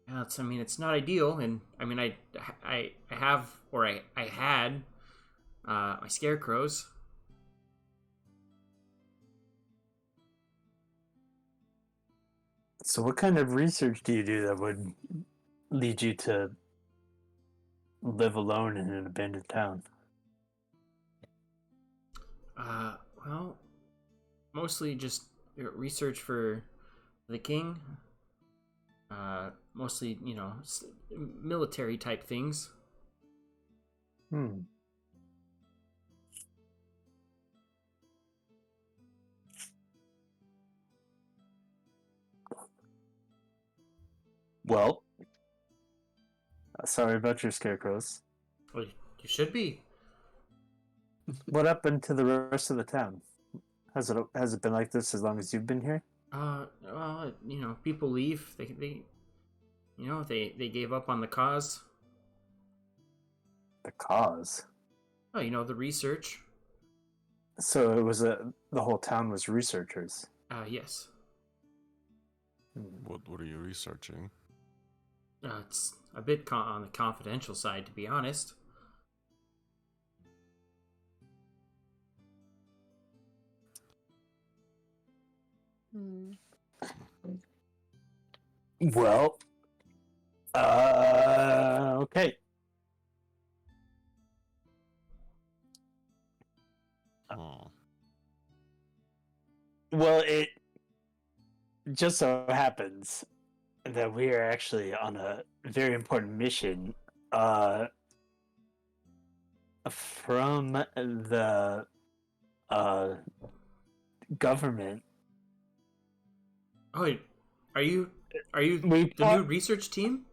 Yeah, it's not ideal, and I mean, I have, or I had, my scarecrows. So what kind of research do you do that would lead you to live alone in an abandoned town? Well, mostly just research for the king. Mostly, military type things. Well, sorry about your scarecrows. Well, you should be. What happened to the rest of the town? Has it been like this as long as you've been here? Well, people leave. They gave up on the cause. The cause. Oh, the research. So it was the whole town was researchers. Yes. What are you researching? It's a bit on the confidential side, to be honest. Hmm. Well, okay. Oh. Well, it just so happens that we are actually on a very important mission from the uh, government. Oh, wait, are you We the new research team?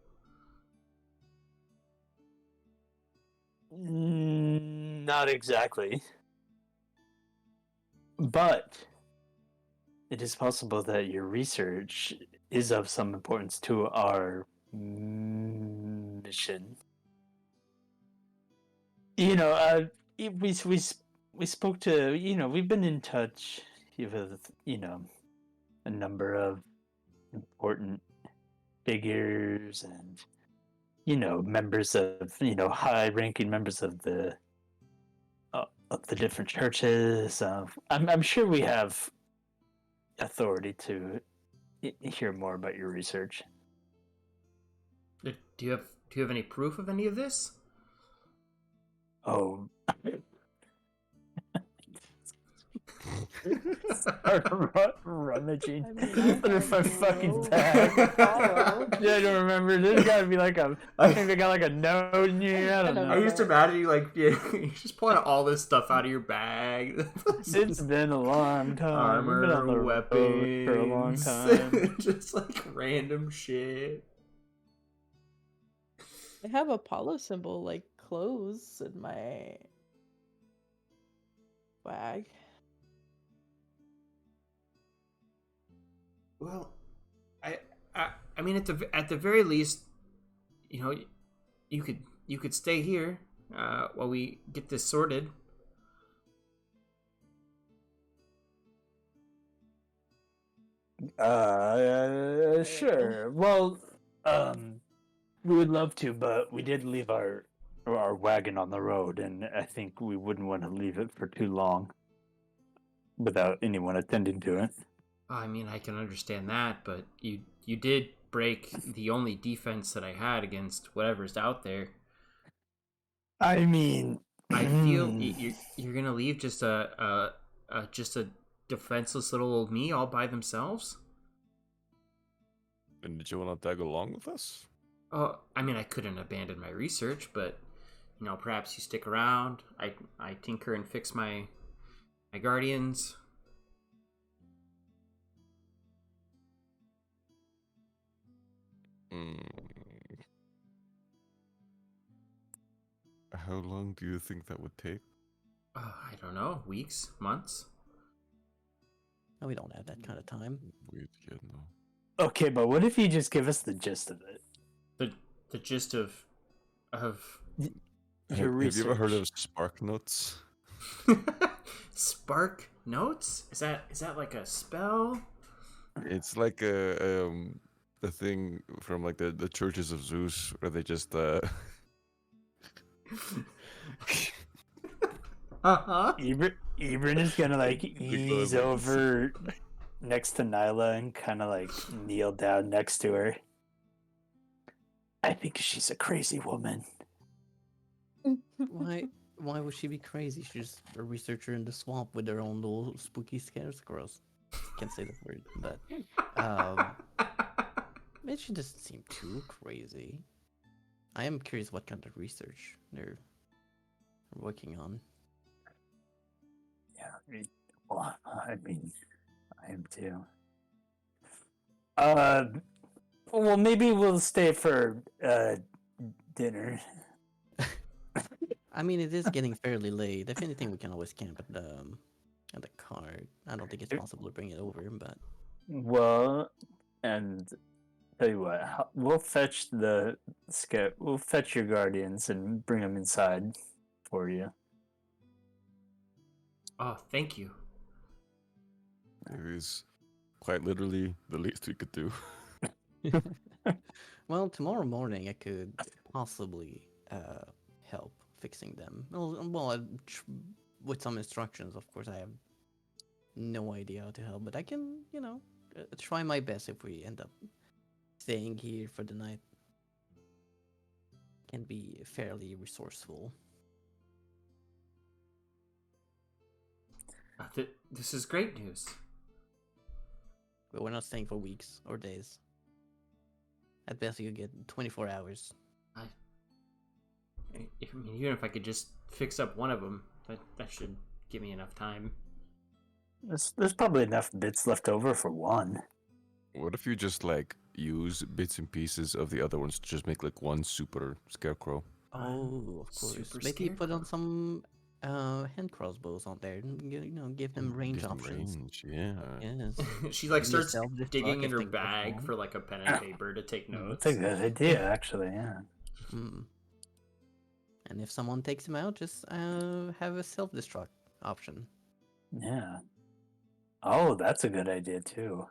Not exactly, but it is possible that your research is of some importance to our mission. We spoke to, we've been in touch with, a number of important figures and, members of, high-ranking members of the different churches. I'm sure we have authority to hear more about your research. Do you have any proof of any of this? Oh, start rummaging I mean, I under have my fucking no bag. follow. Yeah, I don't remember. There's got to be like maybe got like a note in here. I don't I know. I used to imagine you you're just pulling all this stuff out of your bag. It's been a long time. We've been on the Armor, road for a long weapons, time. just random shit. I have Apollo symbol like clothes in my bag. Well, I, I mean, at the very least, you know, you could stay here while we get this sorted. Sure. Well, we would love to, but we did leave our wagon on the road, and I think we wouldn't want to leave it for too long without anyone attending to it. I mean, I can understand that, but you did break the only defense that I had against whatever's out there. I mean, I feel you're gonna leave just a defenseless little old me all by themselves. And did you want to tag along with us? I mean, I couldn't abandon my research, but perhaps you stick around. I tinker and fix my guardians. How long do you think that would take? I don't know, weeks, months. No, we don't have that kind of time. Weird kid, no. okay, but what if you just give us the gist of it? The gist of Your Have you research. ever heard of Spark Notes? Spark Notes? Is that like a spell? It's like a thing from like the churches of Zeus where they just Uh-huh. Ebron is gonna like ease over next to Nyla and kind of like kneel down next to her. I think she's a crazy woman. Why would she be crazy? She's a researcher in the swamp with her own little spooky scarecrows. Can't say the word, but she doesn't seem too crazy. I am curious what kind of research they're working on. Yeah, I mean, I am too. Well, maybe we'll stay for dinner. I mean, it is getting fairly late. If anything, we can always camp at the car. I don't think it's possible to bring it over, but Well, and tell you what, we'll fetch we'll fetch your guardians and bring them inside for you. Oh, thank you. It is quite literally the least we could do. Well, tomorrow morning I could possibly help fixing them. With some instructions, of course. I have no idea how to help, but I can, try my best if we end up staying here for the night. Can be fairly resourceful. This is great news. But we're not staying for weeks or days. At best, you get 24 hours. I mean, even if I could just fix up one of them, that should give me enough time. There's probably enough bits left over for one. What if you just like use bits and pieces of the other ones to just make like one super scarecrow? Oh, of course. Super Maybe put on scarecrow. some hand crossbows on there. And, give them range Give them options. range, yeah. Yes. She like Maybe starts self-destruct digging in if her things go bag wrong. for like a pen and paper to take notes. That's a good idea, actually. Yeah. Hmm. And if someone takes him out, just have a self-destruct option. Yeah. Oh, that's a good idea too.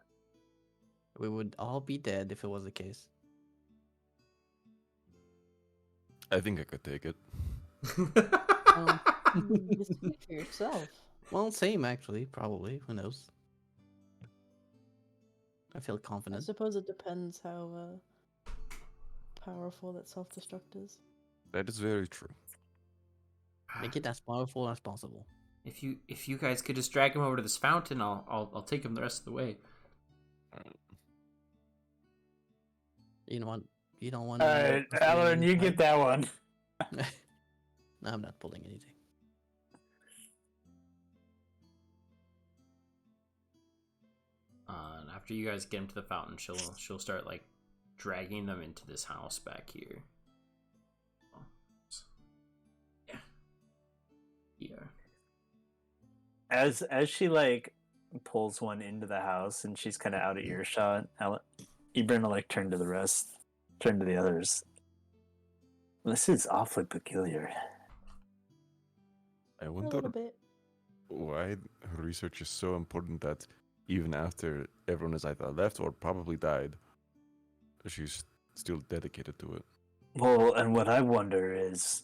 We would all be dead if it was the case. I think I could take it. Well, You speak for yourself. well, same actually, probably. Who knows? I feel I confident. suppose it depends how powerful that self-destruct is. That is very true. Make it as powerful as possible. If you guys could just drag him over to this fountain, I'll take him the rest of the way. You know what? You don't want. All right, Alan, you get that one. No, I'm not pulling anything. And after you guys get him to the fountain, she'll start like dragging them into this house back here. Yeah. Yeah. As she like pulls one into the house and she's kind of out of earshot, Ibrin will like turn to the others. This is awfully peculiar. I A wonder little bit. why her research is so important that even after everyone has either left or probably died, she's still dedicated to it. Well, and what I wonder is,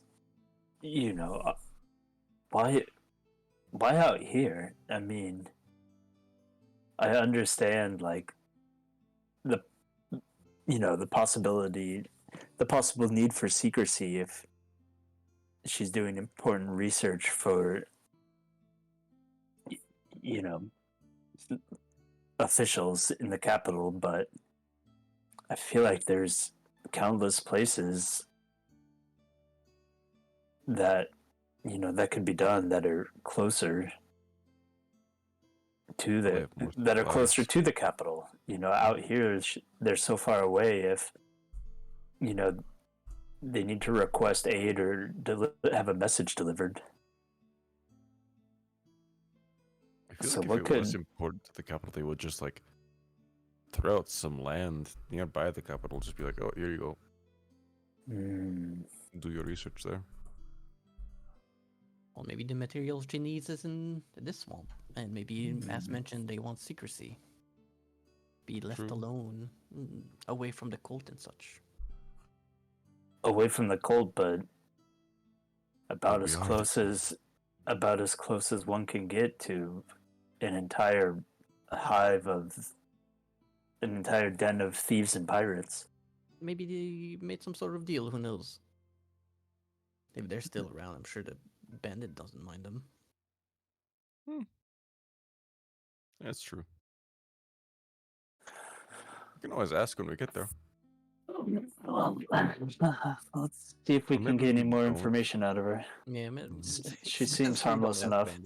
why out here? I mean, I understand like the possible need for secrecy if she's doing important research for officials in the capital, but I feel like there's countless places that that could be done that are closer to the capital. Out here they're so far away. If they need to request aid or have a message delivered. I feel So like what if it was could- important to the capital, they would just like throw out some land nearby the capital, just be like, oh, here you go. Do your research there. Well, maybe the materials she needs is in this swamp, and maybe, as mentioned, they want secrecy. Be left True. alone, away from the cult and such. Away from the cold, but about we as are close as one can get to an entire den of thieves and pirates. Maybe they made some sort of deal. Who knows? If they're still around, I'm sure the bandit doesn't mind them. That's true. We can always ask when we get there. Well, let's see if we Or can maybe get any we more don't. information out of her. Yeah, She seems harmless enough.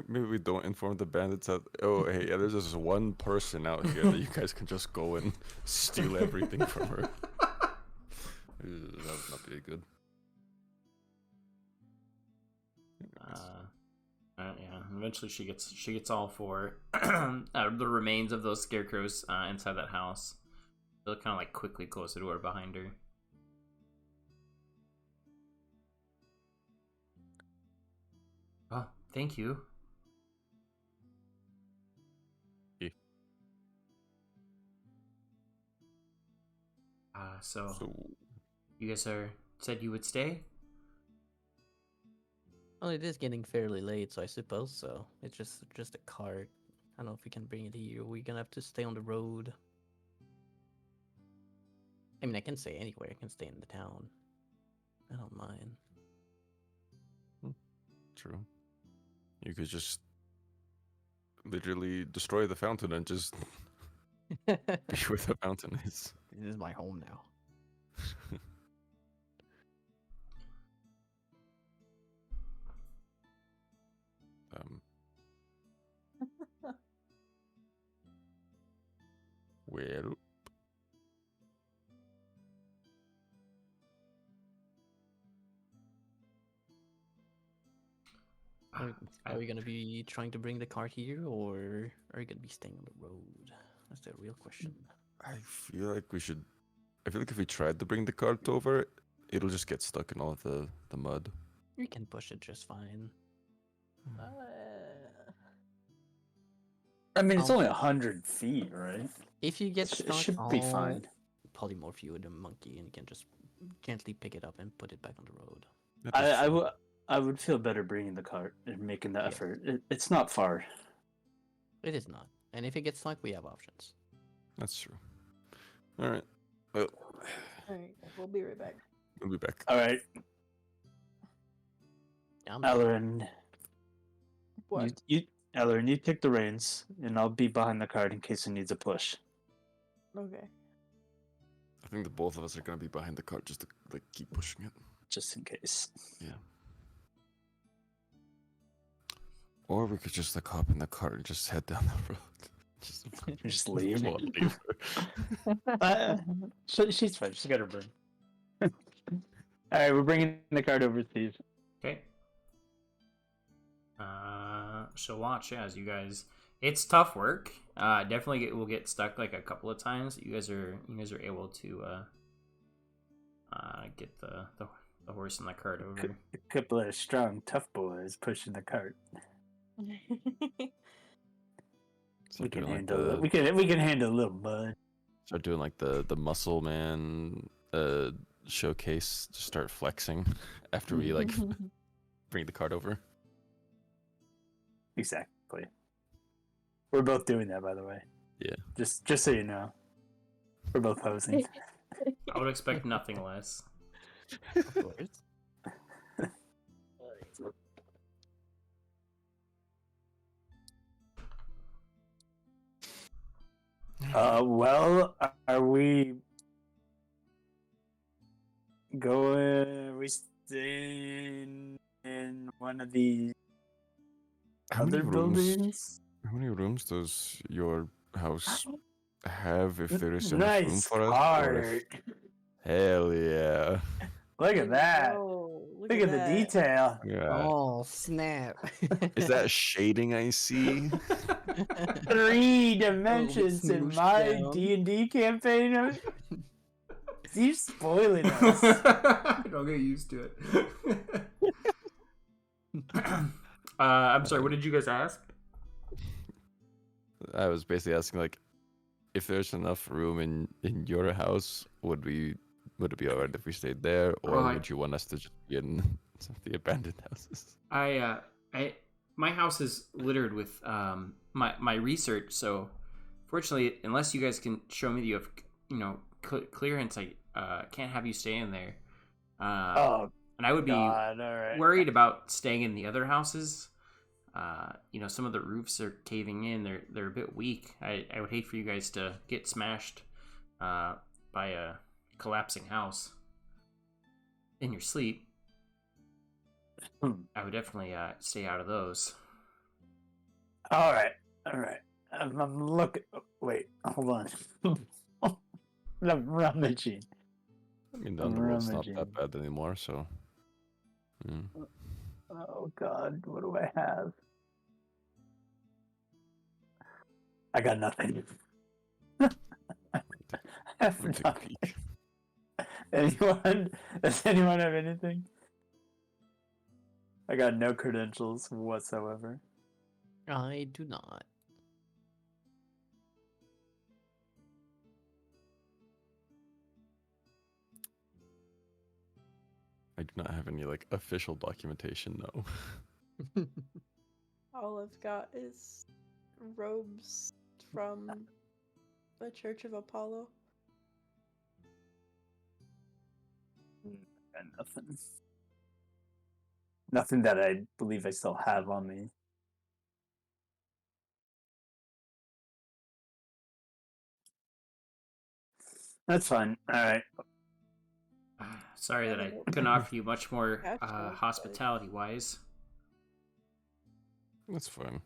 Maybe we don't inform the bandits that, oh, hey, yeah, there's just one person out here that you guys can just go and steal everything from her. That would not be good. Yeah. Eventually, she gets all four the remains of those scarecrows inside that house. They'll kind of like quickly close the door behind her. Oh, thank you. Yeah. So So you guys said you would stay? Well, it is getting fairly late, so I suppose so. It's just a cart. I don't know if we can bring it here. We're gonna have to stay on the road. I mean, I can stay anywhere. I can stay in the town. I don't mind. true. You could just literally destroy the fountain and just be where the fountain is. This is my home now. Um, well, Are we gonna be trying to bring the cart here, or are we gonna be staying on the road? That's the real question. I feel like we should. I feel like if we tried to bring the cart over, it'll just get stuck in all of the mud. We can push it just fine. I mean, it's Um, only 100 feet, right? If you get It stuck, should be fine. polymorph you with a monkey, and you can just gently pick it up and put it back on the road. That is true. I would feel better bringing the cart and making the Yeah. effort. It's not far. It is not. And if it gets stuck, we have options. That's true. All right. Well, Alright, we'll be right back. we'll be back. All right, Yeah, I'm Ellerin, What? Ellerin, you take the reins, and I'll be behind the cart in case it needs a push. Okay. I think the both of us are gonna be behind the cart just to like keep pushing it. Just in case. Yeah. Or we could just like hop in the cart and just head down the road. Just leave. Leave her. She's fine. She's got her burn. All right, we're bringing the cart over, Steve. Okay. So watch as you guys. It's tough work. Definitely will get stuck like a couple of times. You guys are able to get the horse and the cart over. A couple of strong, tough boys pushing the cart. So We can doing, like, handle it. We can handle a little mud. start doing like the muscle man showcase. Just start flexing after we like bring the cart over. Exactly. We're both doing that, by the way. Yeah. Just so you know, we're both posing. I would expect nothing less. Of course. Well, are we going? Are we staying in one of these How many other rooms? buildings? How many rooms does your house have? If there is enough room Nice for us? Or cart. if... Hell yeah! Look at that. Oh, Look at the that. detail. Yeah. Oh, snap. Is that shading I see? 3 dimensions in smooshed my down. D&D campaign. Steve's spoiling us. Don't get used to it. I'm sorry. What did you guys ask? I was basically asking like, if there's enough room in your house, would it be alright if we stayed there, or Right. would you want us to just be in some of the abandoned houses? My house is littered with my research. So, fortunately, unless you guys can show me that you have clearance, I can't have you stay in there. Oh, And I would be God, all right. worried about staying in the other houses. Some of the roofs are caving in. They're a bit weak. I would hate for you guys to get smashed by a collapsing house in your sleep. I would definitely stay out of those. All right. I'm looking. Wait, hold on. I'm rummaging. I mean, the underworld's not Rummaging. that bad anymore, so. Oh God, what do I have? I got nothing. I have Let me take a nothing. peek. Anyone? Does anyone have anything? I got no credentials whatsoever. I do not. I do not have any like official documentation. No. All I've got is robes from the Church of Apollo. Got nothing. Nothing that I believe I still have on me. That's fine. All right. Sorry that I Having couldn't offer you much more cash flow, but- hospitality-wise. That's fine.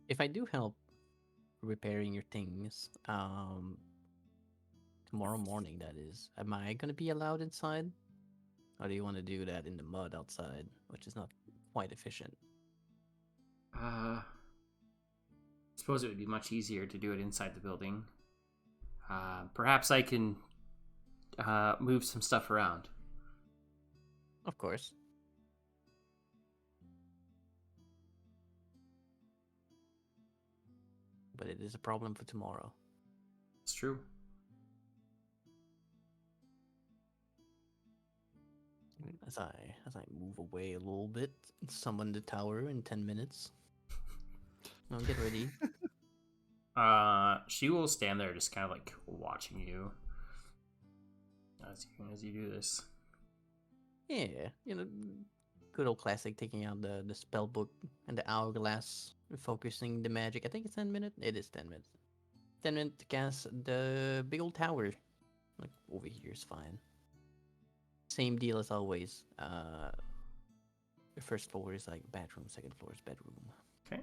If I do help repairing your things, tomorrow morning, that is, am I gonna be allowed inside? Or do you want to do that in the mud outside, which is not quite efficient? I suppose it would be much easier to do it inside the building. Perhaps I can move some stuff around. Of course. But it is a problem for tomorrow. It's true. As I move away a little bit, summon the tower in 10 minutes. I'll get ready. She will stand there just kind of like watching you as you do this. Yeah, good old classic, taking out the spell book and the hourglass, focusing the magic. I think it's 10 minutes. It is 10 minutes. 10 minutes to cast the big old tower. Like, over here is fine. Same deal as always. The first floor is like bathroom, second floor is bedroom. Okay.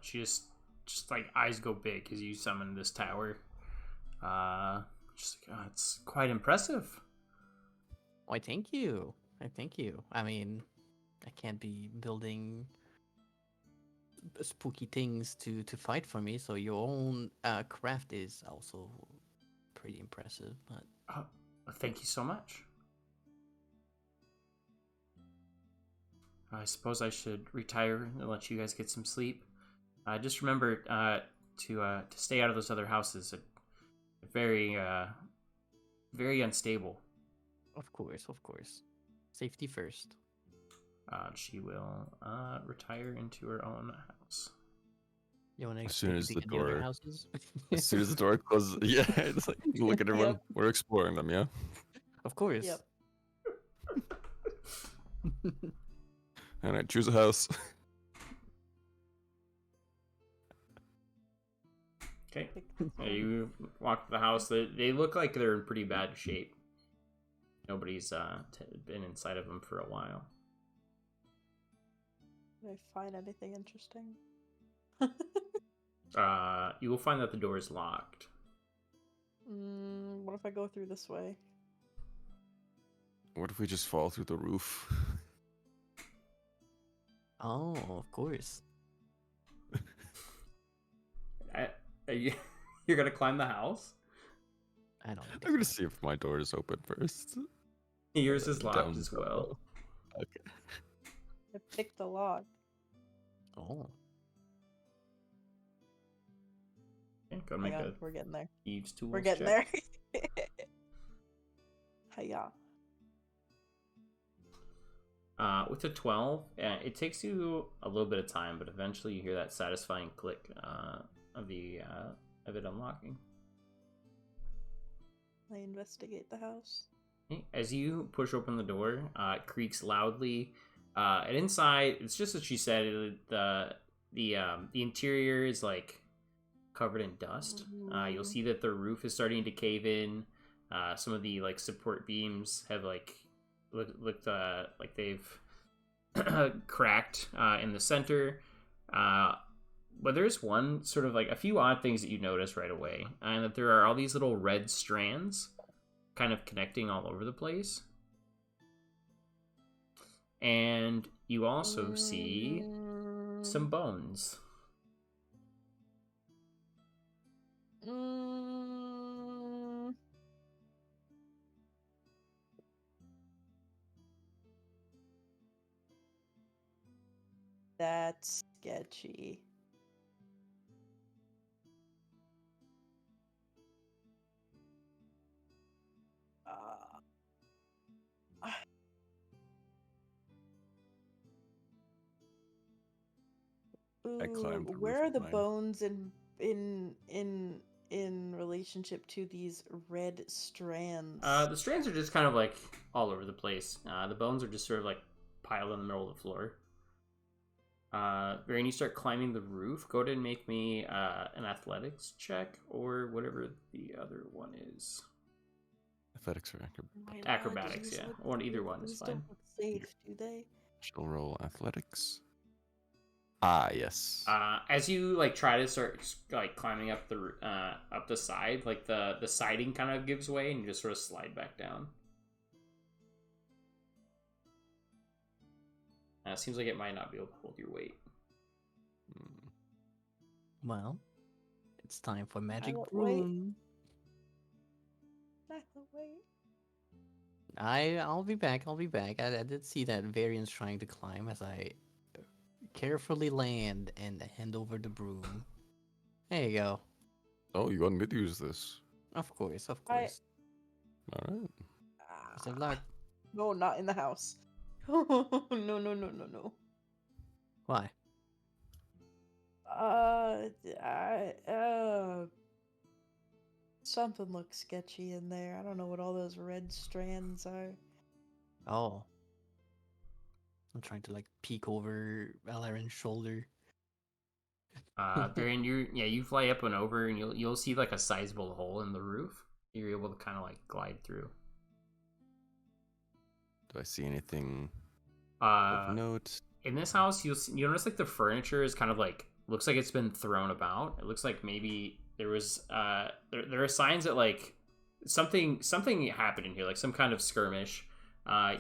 She just like eyes go big as you summon this tower. Just like, it's quite impressive. Why, thank you. I thank you. I mean, I can't be building spooky things to fight for me, so your own craft is also pretty impressive. But Thank you so much. I suppose I should retire and let you guys get some sleep. Just remember to stay out of those other houses. Very very unstable. of course, safety first. She will retire into her own house. You want to As soon as the at the other door- houses? As soon as the door closes, yeah, it's like look at everyone. Yep. We're exploring them, yeah. Of course. Yep. All right, choose a house. Okay. You walk to the house. They look like they're in pretty bad shape. Nobody's been inside of them for a while. Did I find anything interesting? You will find that the door is locked. What if I go through this way? What if we just fall through the roof? Oh, of course. You're gonna climb the house? I don't. I'm gonna see if my door is open first. Yours is locked Down as below. well. Okay. I picked a lock. Oh, Okay, go Hang make on, a we're getting there. thieves tools We're getting check. there. Hiya. With a 12, it takes you a little bit of time, but eventually you hear that satisfying click of it unlocking. I investigate the house. Okay, as you push open the door, it creaks loudly. And inside, it's just as she said. The interior is like covered in dust. You'll see that the roof is starting to cave in. Some of the like support beams have like looked like they've cracked in the center. But there's one sort of like a few odd things that you notice right away, and that there are all these little red strands kind of connecting all over the place. And you also see some bones. Mm, that's sketchy. I climbed the roof Where are of the mine. bones in relationship to these red strands? The strands are just kind of like all over the place. The bones are just sort of like piled in the middle of the floor. Varian, you start climbing the roof. Go ahead and make me an athletics check or whatever the other one is. Athletics or My lord, Acrobatics, these yeah. look- Or either one is these fine. don't look safe, do they? she'll roll athletics. Ah, yes. As you like try to start like climbing up the side, like the siding kind of gives way and you just sort of slide back down. Seems like it might not be able to hold your weight. Hmm. Well, it's time for magic don't broom. Wait. I'll be back. I'll be back. I did see that Varian's trying to climb as I carefully land and hand over the broom. There you go. Oh, you want me to use this? Of course, of I- course. All right. Best of luck. No, not in the house. No. Why? Something looks sketchy in there. I don't know what all those red strands are. Oh. I'm trying to like peek over Valarin's shoulder. Varian, you fly up and over and you'll see like a sizable hole in the roof. You're able to kind of like glide through. Do I see anything of note? In this house, you notice like the furniture is kind of like looks like it's been thrown about. It looks like maybe there was there are signs that like something happened in here, like some kind of skirmish.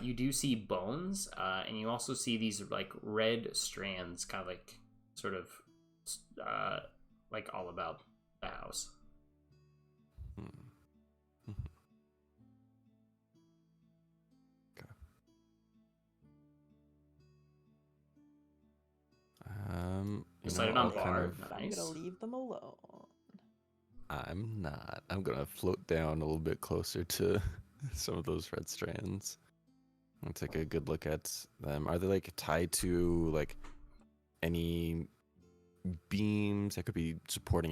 You do see bones, and you also see these like red strands, kind of like sort of like all about the house. Hmm. Okay. You Decided know, on I'll kind bar. of. I'm Nice. gonna leave them alone. I'm not. I'm gonna float down a little bit closer to some of those red strands. I'll take a good look at them. Are they like tied to like any beams that could be supporting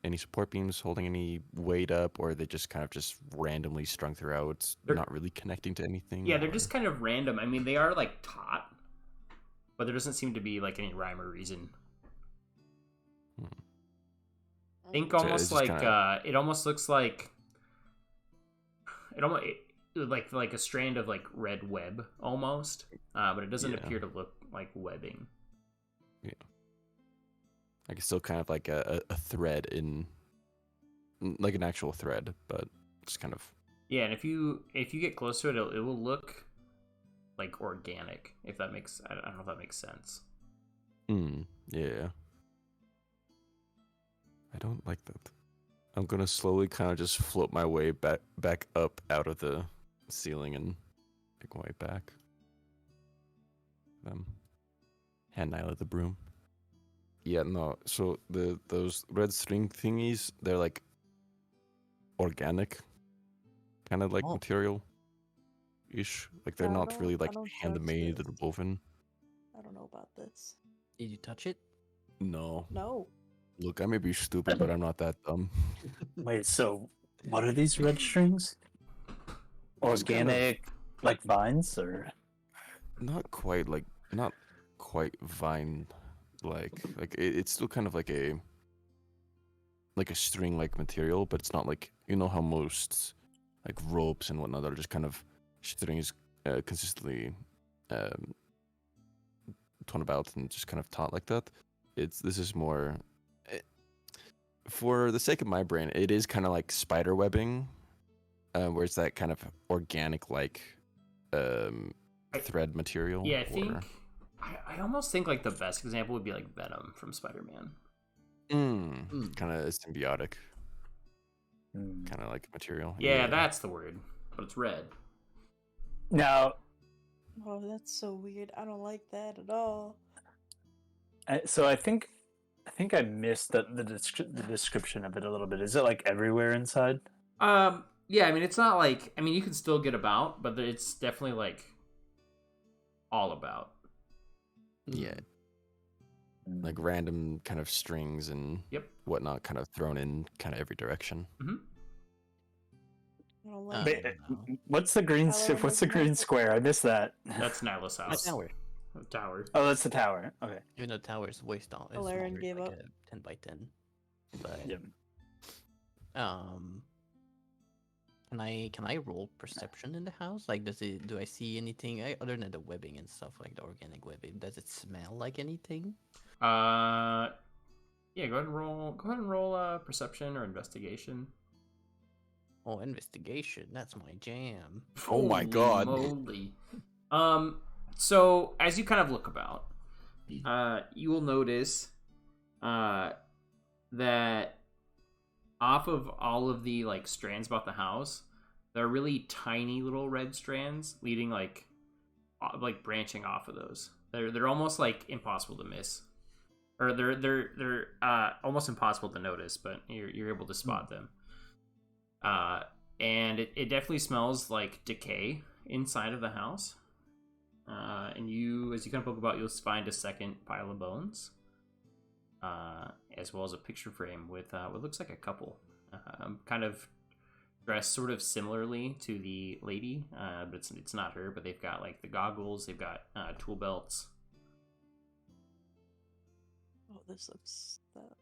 any support beams holding any weight up, or are they just kind of just randomly strung throughout, They're- not really connecting to anything? Yeah, they're or- just kind of random. I mean, they are like taut, but there doesn't seem to be like any rhyme or reason. Think So almost it's just like kinda- it almost looks like like a strand of like red web almost, but it doesn't Yeah. appear to look like webbing. Like it's still kind of like a thread in, like an actual thread, but just kind of. Yeah, and if you get close to it, it will look like organic. If that makes I don't know if that makes sense. Yeah. I don't like that. I'm gonna slowly kind of just float my way back up out of the ceiling and make my way back. Hand Nyla the broom. Yeah, no. So those red string thingies, they're like organic, kind of like Oh. material ish. Like they're I not don't- really I like don't handmade trust or this. woven. I don't know about this. Did you touch it? No. No. Look, I may be stupid, but I'm not that dumb. Wait, so what are these red strings? It's kind of- Organic, like vines, or Not quite vine like it's still kind of like a string like material, but it's not like, you know how most like ropes and whatnot are just kind of strings consistently torn about and just kind of taut like that. This is more for the sake of my brain, it is kind of like spider webbing, where it's that kind of organic like thread material. Yeah, I think I almost think like the best example would be like Venom from Spider-Man. Kind of symbiotic, Mm. kind of like material. Yeah, that's the word, but it's red. Now, Oh, that's so weird. I don't like that at all. so I think I missed the description of it a little bit. Is it like everywhere inside? Yeah, I mean it's not like you can still get about, but it's definitely like all about. Yeah. Like random kind of strings and Yep. whatnot, kind of thrown in kind of every direction. Mm-hmm. I don't like it. What's the green? Tyler What's the doesn't like green it. square? I missed that. That's Nyla's My house. tower. Tower. Oh, that's the tower. Okay. Even though tower is way small. It's Valerian smaller, gave like up. a 10 by 10. But Yep. can I roll perception in the house? Like, do I see anything other than the webbing and stuff, like the organic webbing? Does it smell like anything? Yeah. Go ahead and roll perception or investigation. Oh, investigation. That's my jam. Oh my Holy God. moly. So as you kind of look about, you will notice, that off of all of the like strands about the house, there are really tiny little red strands leading like branching off of those. They're almost like impossible to miss, or they're almost impossible to notice, but you're able to spot them. And it definitely smells like decay inside of the house. And as you kind of poke about, you'll find a second pile of bones, as well as a picture frame with what looks like a couple, kind of dressed sort of similarly to the lady, but it's not her. But they've got like the goggles, they've got tool belts. Oh, this looks that.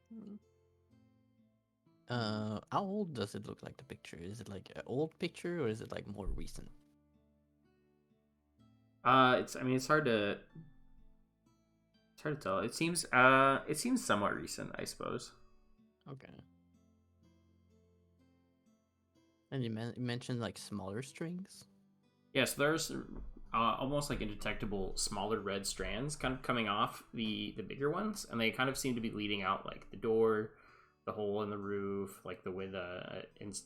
How old does it look like, the picture? Is it like an old picture or is it like more recent? It's hard to tell. It seems somewhat recent, I suppose. Okay. And you mentioned like smaller strings? Yeah, so there's almost like indetectable smaller red strands kind of coming off the bigger ones, and they kind of seem to be leading out like the door, the hole in the roof, like the with and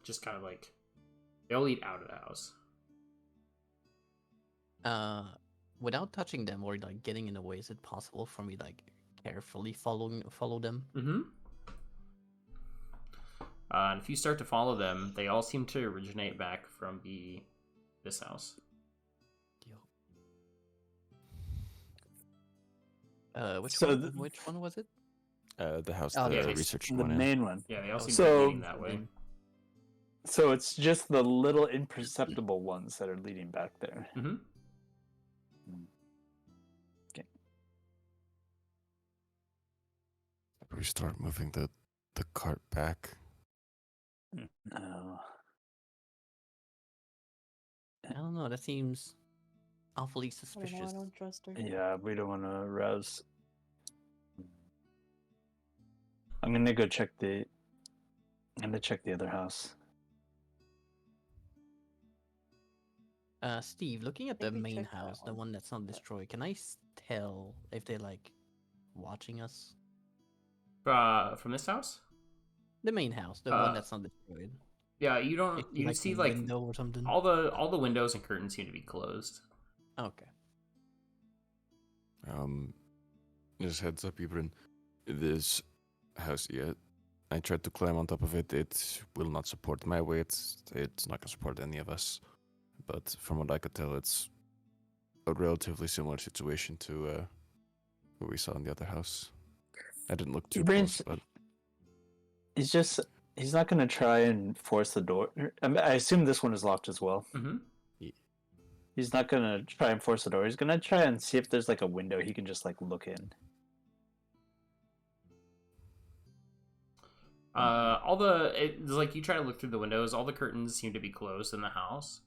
just kind of like they all lead out of the house. Without touching them or like getting in the way, is it possible for me like carefully follow them? Mm-hmm. And if you start to follow them, they all seem to originate back from this house. Which So one was it? The house Oh, the yeah, research the one in. main one. Yeah, they all seem to So- be leading that way. So it's just the little imperceptible ones that are leading back there. Mm-hmm. We start moving the cart back. No. I don't know. That seems awfully I don't know. suspicious. I don't trust her. Yeah, we don't want to rouse. I'm gonna go check the. I'm gonna check the other house. Steve, looking at the Maybe main check that house, the one. one that's not destroyed, can I tell if they're like watching us? From this house? The main house, the one that's not destroyed. Yeah, you don't. If You like see a like window or something. all the windows and curtains seem to be closed. Okay. Just heads up, Ibrin. This house yet. I tried to climb on top of it. It will not support my weight. It's not gonna support any of us. But from what I could tell, it's a relatively similar situation to what we saw in the other house. I didn't look too Ibrin's- close, but He's not gonna try and force the door. I assume this one is locked as well. Mm-hmm. He's not gonna try and force the door. He's gonna try and see if there's like a window he can just like look in. Like you try to look through the windows, all the curtains seem to be closed in the house.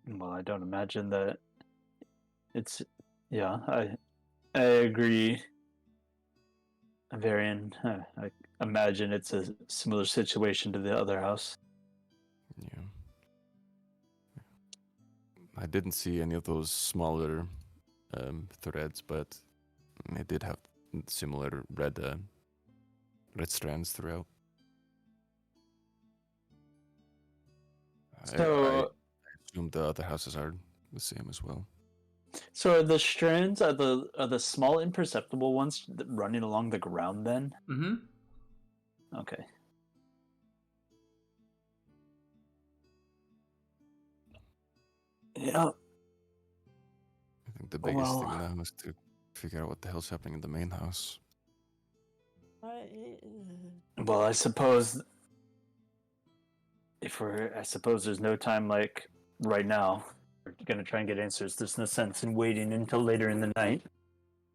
Well, I don't imagine that. It's I agree. Varian, imagine it's a similar situation to the other house. Yeah. I didn't see any of those smaller threads, but it did have similar red strands throughout. I So, assume the other houses are the same as well. so are the strands are the small imperceptible ones running along the ground then? Mm-hmm. Okay. Yeah. I think the biggest thing Well, now is to figure out what the hell's happening in the main house. well, I suppose I suppose there's no time like right now. We're gonna try and get answers. There's no sense in waiting until later in the night.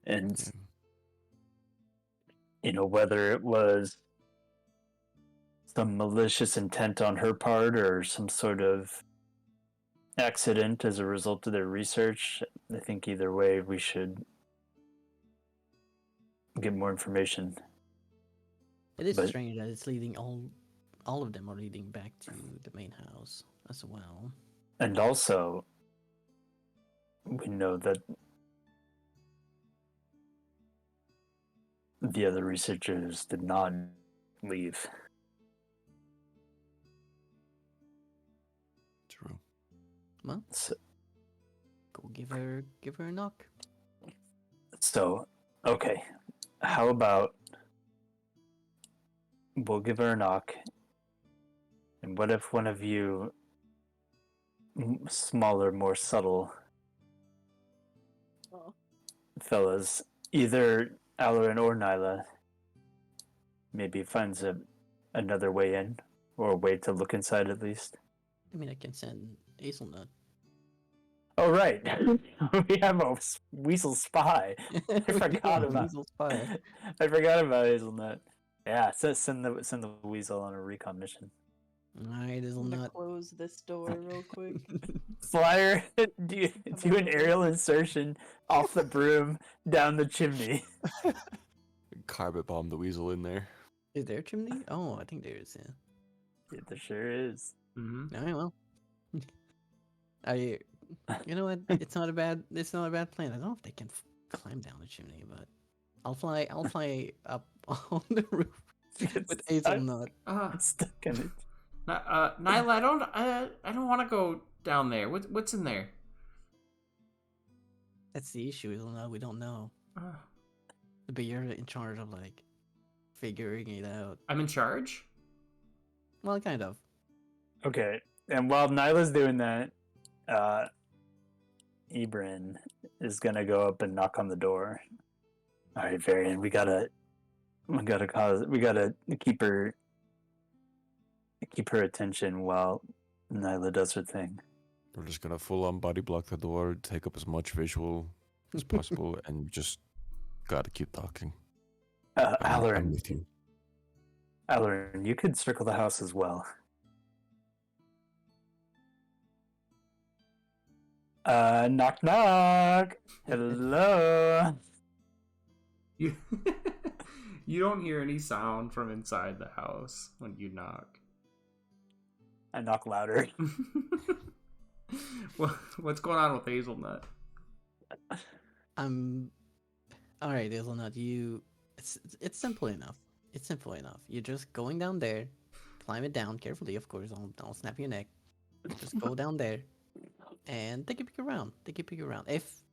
And Yeah. Whether it was some malicious intent on her part or some sort of accident as a result of their research, I think either way we should get more information. It is But- strange that it's leading all of them are leading back to the main house as well. And also, we know that the other researchers did not leave. True. Well, So, go give her a knock. Okay. How about we'll give her a knock, and what if one of you smaller, more subtle Oh. fellas, either Alarin or Nyla, maybe finds another way in, or a way to look inside at least? I mean, I can send Hazelnut. Oh, right. We have a weasel spy. I forgot about Weasel spy. I forgot about Hazelnut. Yeah, send the weasel on a recon mission. Alright, I'm gonna Hazelnut. close this door real quick. Flyer, do an aerial insertion off the broom down the chimney. Carpet bomb the weasel in there. Is there a chimney? Oh, I think there is. Yeah. Yeah, there sure is. Mm-hmm. Alright, well. You know what? It's not a bad plan. I don't know if they can climb down the chimney, but I'll fly up on the roof with Hazelnut. I'm stuck in it. Nyla, I don't want to go down there. What's in there? That's the issue, Hazelnut. We don't know. Uh, But you're in charge of like figuring it out. I'm in charge. Well, kind of. Okay, and while Nyla's doing that, Ibrin is gonna go up and knock on the door. All right, Varian, we gotta keep her attention while Nyla does her thing. We're just gonna full on body block the door, take up as much visual as possible, and just gotta keep talking. I'm Alarin, with you. Alarin, you could circle the house as well. Knock knock. Hello. You you don't hear any sound from inside the house when you knock. I knock louder. What's going on with Hazelnut? Alright, Hazelnut, it's simple enough. It's simple enough. You're just going down there, climb it down carefully, of course, don't snap your neck. Just go down there and take a peek around. If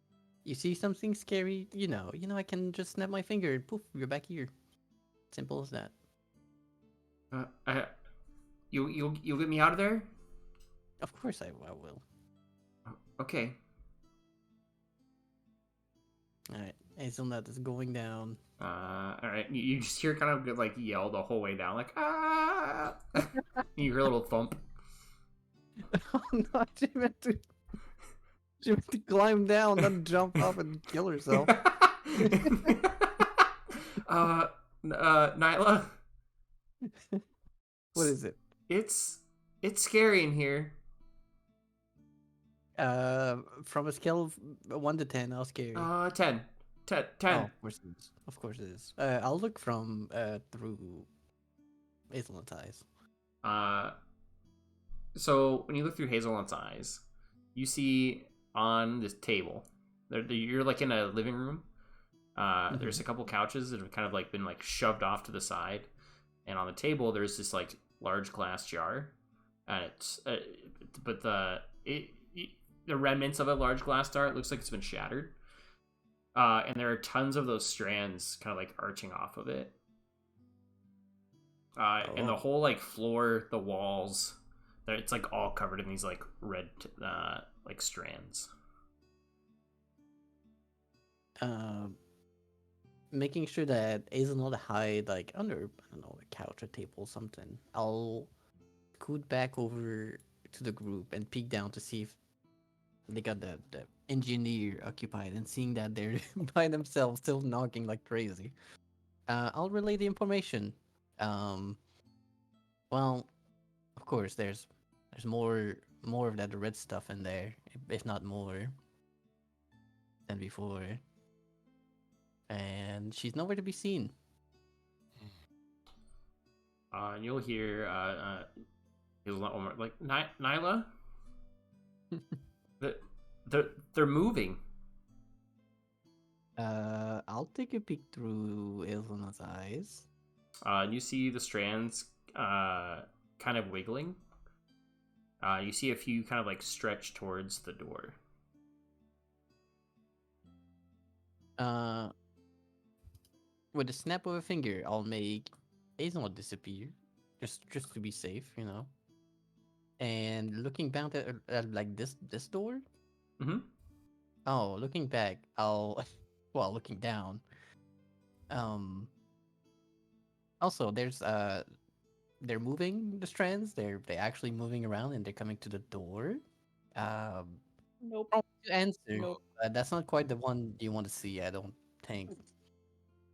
you see something scary, I can just snap my finger and poof, you're back here. Simple as that. You'll get me out of there? Of course I will. Okay. Alright, Hazelnut is going down. All right. You just hear kind of like yell the whole way down, like ah. You hear a little thump. Oh no, she meant to climb down, not jump up and kill herself. Nyla. What is it? It's scary in here. From a scale of 1 to 10, how scary? 10. 10. Oh, of course it is. Of course it is. I'll look from through Hazelnut's eyes. So when you look through Hazelnut's eyes, you see on this table, you're like in a living room. There's a couple couches that have kind of like been like shoved off to the side, and on the table there's this like large glass jar, and it's but the remnants of a large glass jar, it looks like it's been shattered, and there are tons of those strands kind of like arching off of it, and the whole like floor, the walls, it's like all covered in these like red like strands. Making sure that Hazelnut hide like under, I don't know, a couch or table or something. I'll scoot back over to the group and peek down to see if they got the engineer occupied, and seeing that they're by themselves still knocking like crazy. I'll relay the information. Well, of course, there's more of that red stuff in there, if not more than before. And she's nowhere to be seen. And you'll hear like Nyla. They're moving. I'll take a peek through Hazelnut's eyes. And you see the strands kind of wiggling. You see a few kind of like stretch towards the door. With a snap of a finger, I'll make Hazelnut disappear, just to be safe, you know. And looking back at like this door. Mm-hmm. Oh, looking back, I'll well, looking down. Also, there's they're moving the strands. They're actually moving around, and they're coming to the door. Nope. To answer, Nope. that's not quite the one you want to see. I don't think.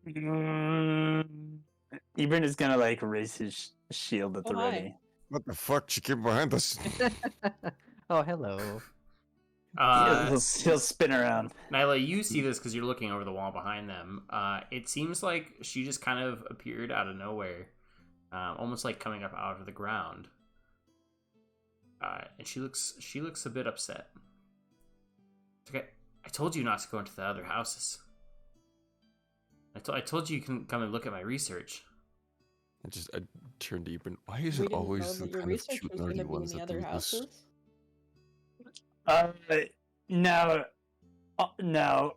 Ebron is gonna like raise his shield at the Oh, hi. ready. What the fuck? She came behind us. Oh, hello. He'll spin around. Nyla, you see this because you're looking over the wall behind them. It seems like she just kind of appeared out of nowhere, almost like coming up out of the ground. And she looks a bit upset. Okay, I told you not to go into the other houses. I told you can come and look at my research. I turned to Ebron. Why is We it didn't always know the that your kind of research cute was going nerdy to be in ones the that other do this? houses. Now,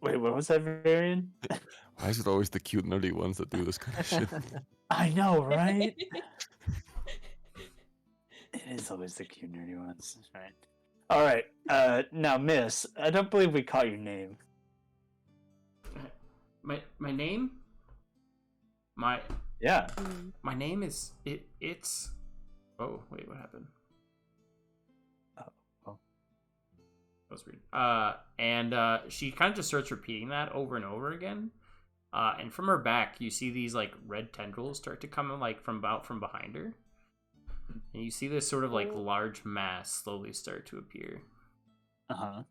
wait, what was that, Varian? Why is it always the cute nerdy ones that do this kind of shit? I know, right? It is always the cute nerdy ones, right? All right. Now, Miss, I don't believe we caught your name. My name? Yeah. My name is it's. Oh wait, what happened? Oh. That was weird. And she kind of just starts repeating that over and over again. And from her back, you see these like red tendrils start to come like from behind her, and you see this sort of like large mass slowly start to appear. Uh-huh.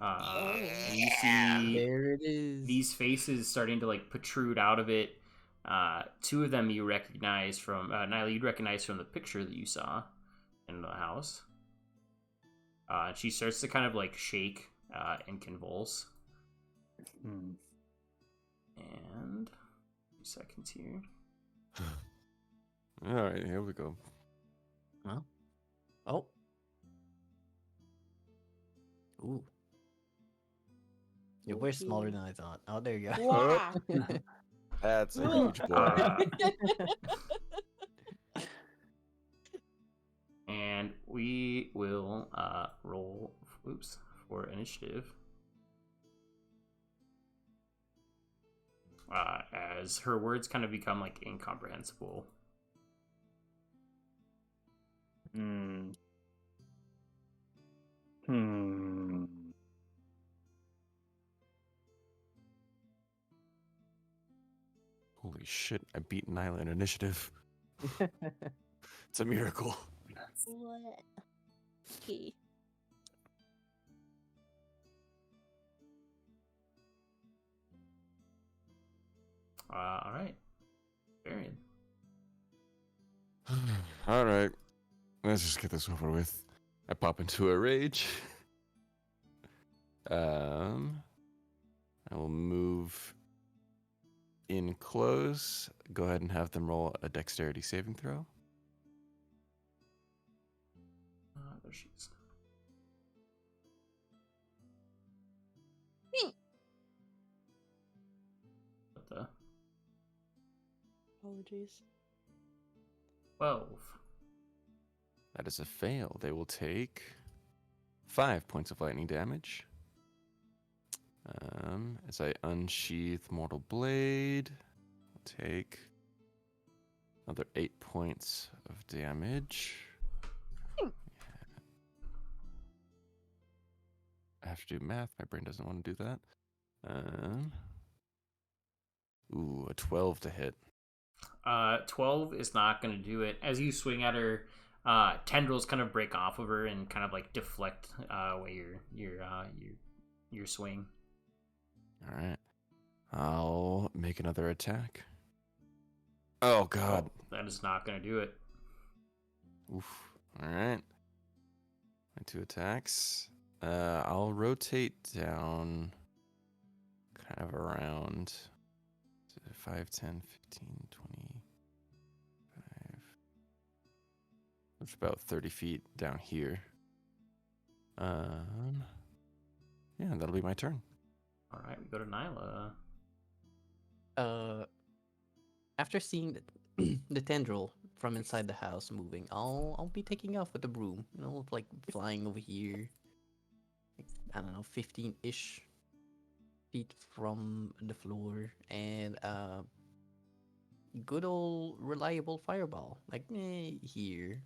And you see There it is. these faces starting to like protrude out of it. Two of them you recognize from Nyla. You'd recognize from the picture that you saw in the house. And she starts to kind of like shake and convulse. Hmm. And 2 seconds here. All right, here we go. Well. Oh. Ooh. You're way smaller than I thought. Oh, there you go. Wow. That's a Cool. huge boy. And we will roll for initiative. As her words kind of become like incomprehensible. Hmm. Holy shit, I beat Nyla in initiative. It's a miracle. What? Okay. All right. All right, let's just get this over with. I pop into a rage. I will move in close. Go ahead and have them roll a dexterity saving throw. There she is. What the? Apologies. 12. That is a fail. They will take 5 points of lightning damage. As I unsheath Mortal Blade, I'll take another 8 points of damage. I have to do math. My brain doesn't want to do that. A 12 to hit. 12 is not going to do it. As you swing at her, tendrils kind of break off of her and kind of like deflect away your swing. All right. I'll make another attack. Oh, God. Oh, that is not going to do it. Oof. All right. My 2 attacks. I'll rotate down kind of around 5, 10, 15, 25. It's about 30 feet down here. Yeah, that'll be my turn. All right, we go to Nyla. After seeing the tendril from inside the house moving, I'll be taking off with the broom. You know, like flying over here. Like, I don't know, 15-ish feet from the floor, and good old reliable fireball. Like here,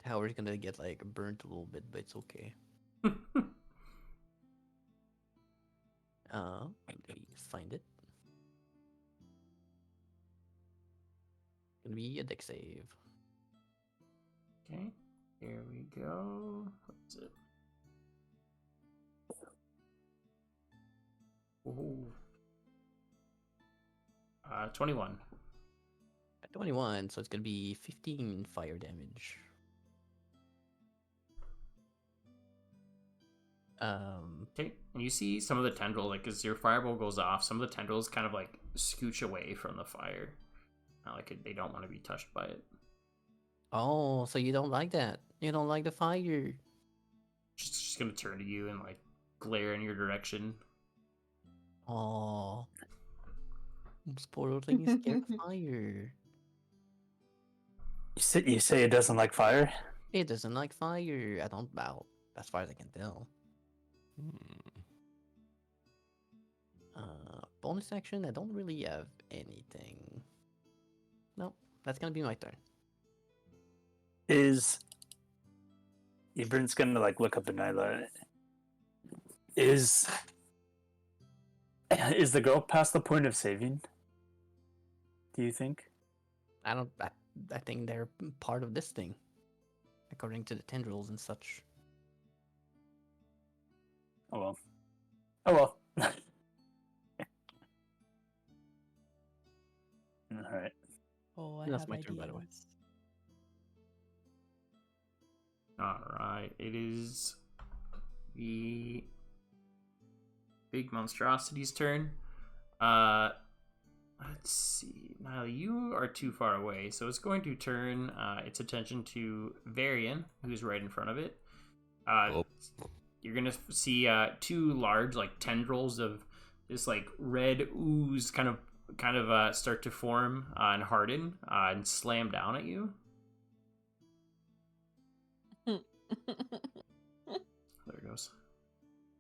tower's gonna get like burnt a little bit, but it's okay. Let me find it. Gonna be a deck save. Okay, here we go. What is it? Ooh. 21. At 21, so it's gonna be 15 fire damage. Okay, and you see some of the tendril, like as your fireball goes off, some of the tendrils kind of like scooch away from the fire. They don't want to be touched by it. Oh, so you don't like that? You don't like the fire? Just gonna turn to you and like glare in your direction. Oh, this poor little thing is scared of fire. You say it doesn't like fire? It doesn't like fire. I don't bow. As far as I can tell. Bonus action. I don't really have anything. No, that's gonna be my turn. Brent's gonna like look up at Nyla. Is the girl past the point of saving? Do you think? I think they're part of this thing, according to the tendrils and such. Oh well. Oh well. All right. Oh, I That's have my turn, by the way. ideas. All right, it is the big monstrosity's turn. Let's see. Now you are too far away, so it's going to turn its attention to Varian, who's right in front of it. You're gonna see 2 large like tendrils of this like red ooze kind of start to form and harden and slam down at you. There it goes.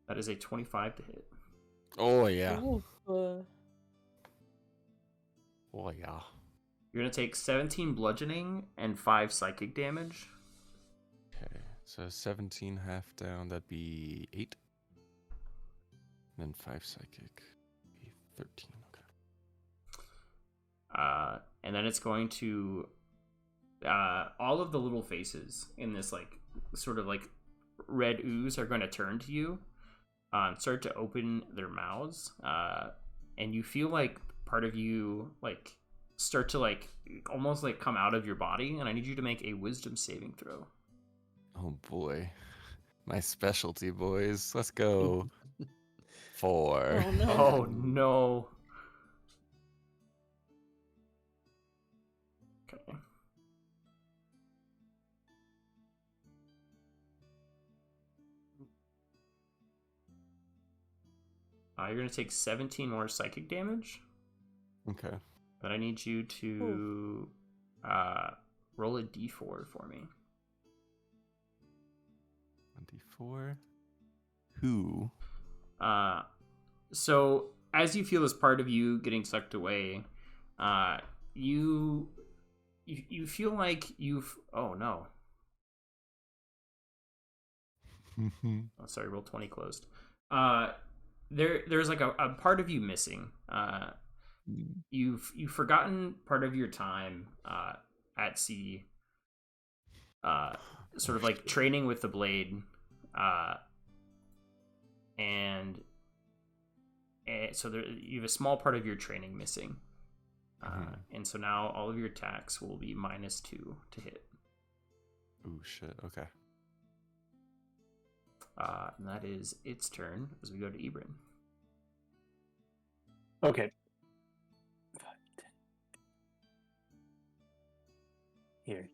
That is a 25 to hit. Oh, yeah. Ooh, Oh, yeah. You're going to take 17 bludgeoning and 5 psychic damage. Okay, so 17 half down, that'd be 8. And then 5 psychic, be 13. Okay. And then it's going to... all of the little faces in this like sort of like red ooze are going to turn to you and start to open their mouths. And you feel like part of you like start to like almost like come out of your body, and I need you to make a wisdom saving throw. Oh boy. My specialty, boys. Let's go. 4. Oh no. Oh no. Okay. You're gonna take 17 more psychic damage, Okay. but I need you to roll a d4 for me. 24. Who? So as you feel this part of you getting sucked away, you feel like you've. Oh no. Oh, sorry, roll 20 closed. There's like a part of you missing. You've forgotten part of your time at sea, sort of like training with the blade, and so you have a small part of your training missing, and so now all of your attacks will be -2 to hit. Ooh, shit. Okay. And that is its turn as we go to Ebrin. Okay. Here.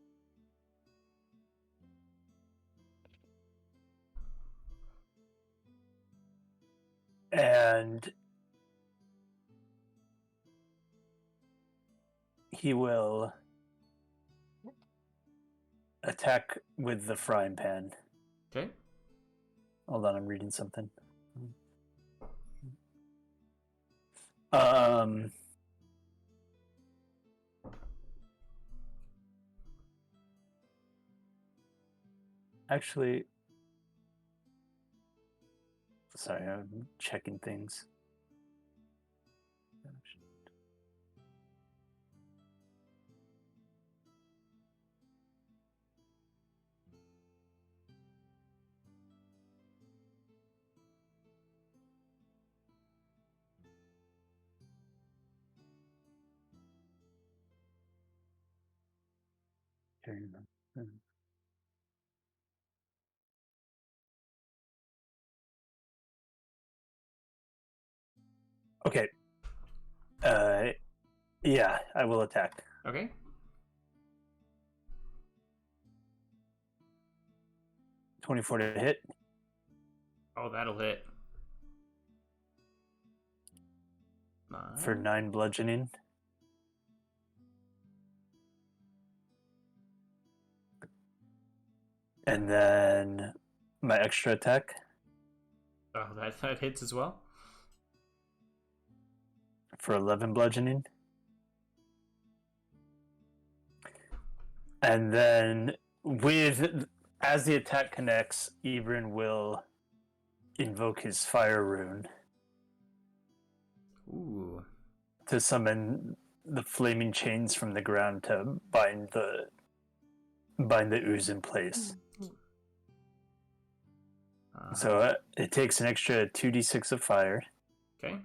And he will attack with the frying pan. Okay. Hold on, I'm reading something. Actually, sorry, I'm checking things. Okay. Yeah, I will attack. Okay. $24 to hit. Oh, that'll hit. For 9 bludgeoning. And then my extra attack. Oh, that hits as well. For 11 bludgeoning. And then as the attack connects, Ebrin will invoke his fire rune. Ooh. To summon the flaming chains from the ground to bind the ooze in place. So it takes an extra 2d6 of fire. Okay.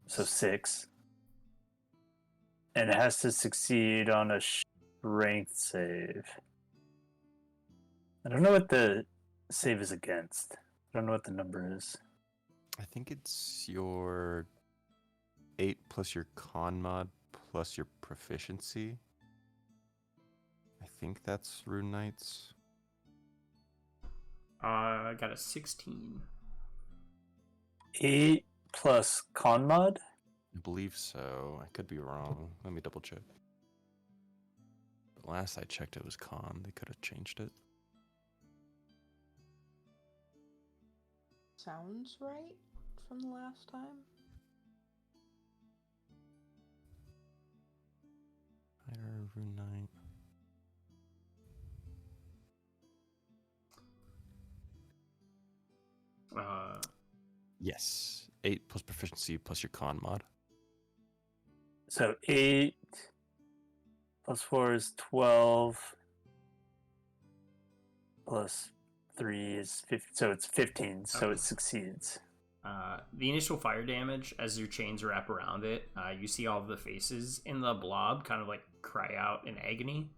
So 6. And it has to succeed on a strength save. I don't know what the save is against. I don't know what the number is. I think it's your 8 plus your con mod plus your proficiency. I think that's Rune Knights. I got a 16. 8 plus con mod? I believe so. I could be wrong. Let me double check. But last I checked, it was con. They could have changed it. Sounds right from the last time. Higher Rune Knight. Yes. 8 plus proficiency plus your con mod. So 8 plus 4 is 12. Plus 3 is 15. So it's 15. So it succeeds. The initial fire damage, as your chains wrap around it, you see all of the faces in the blob kind of like cry out in agony.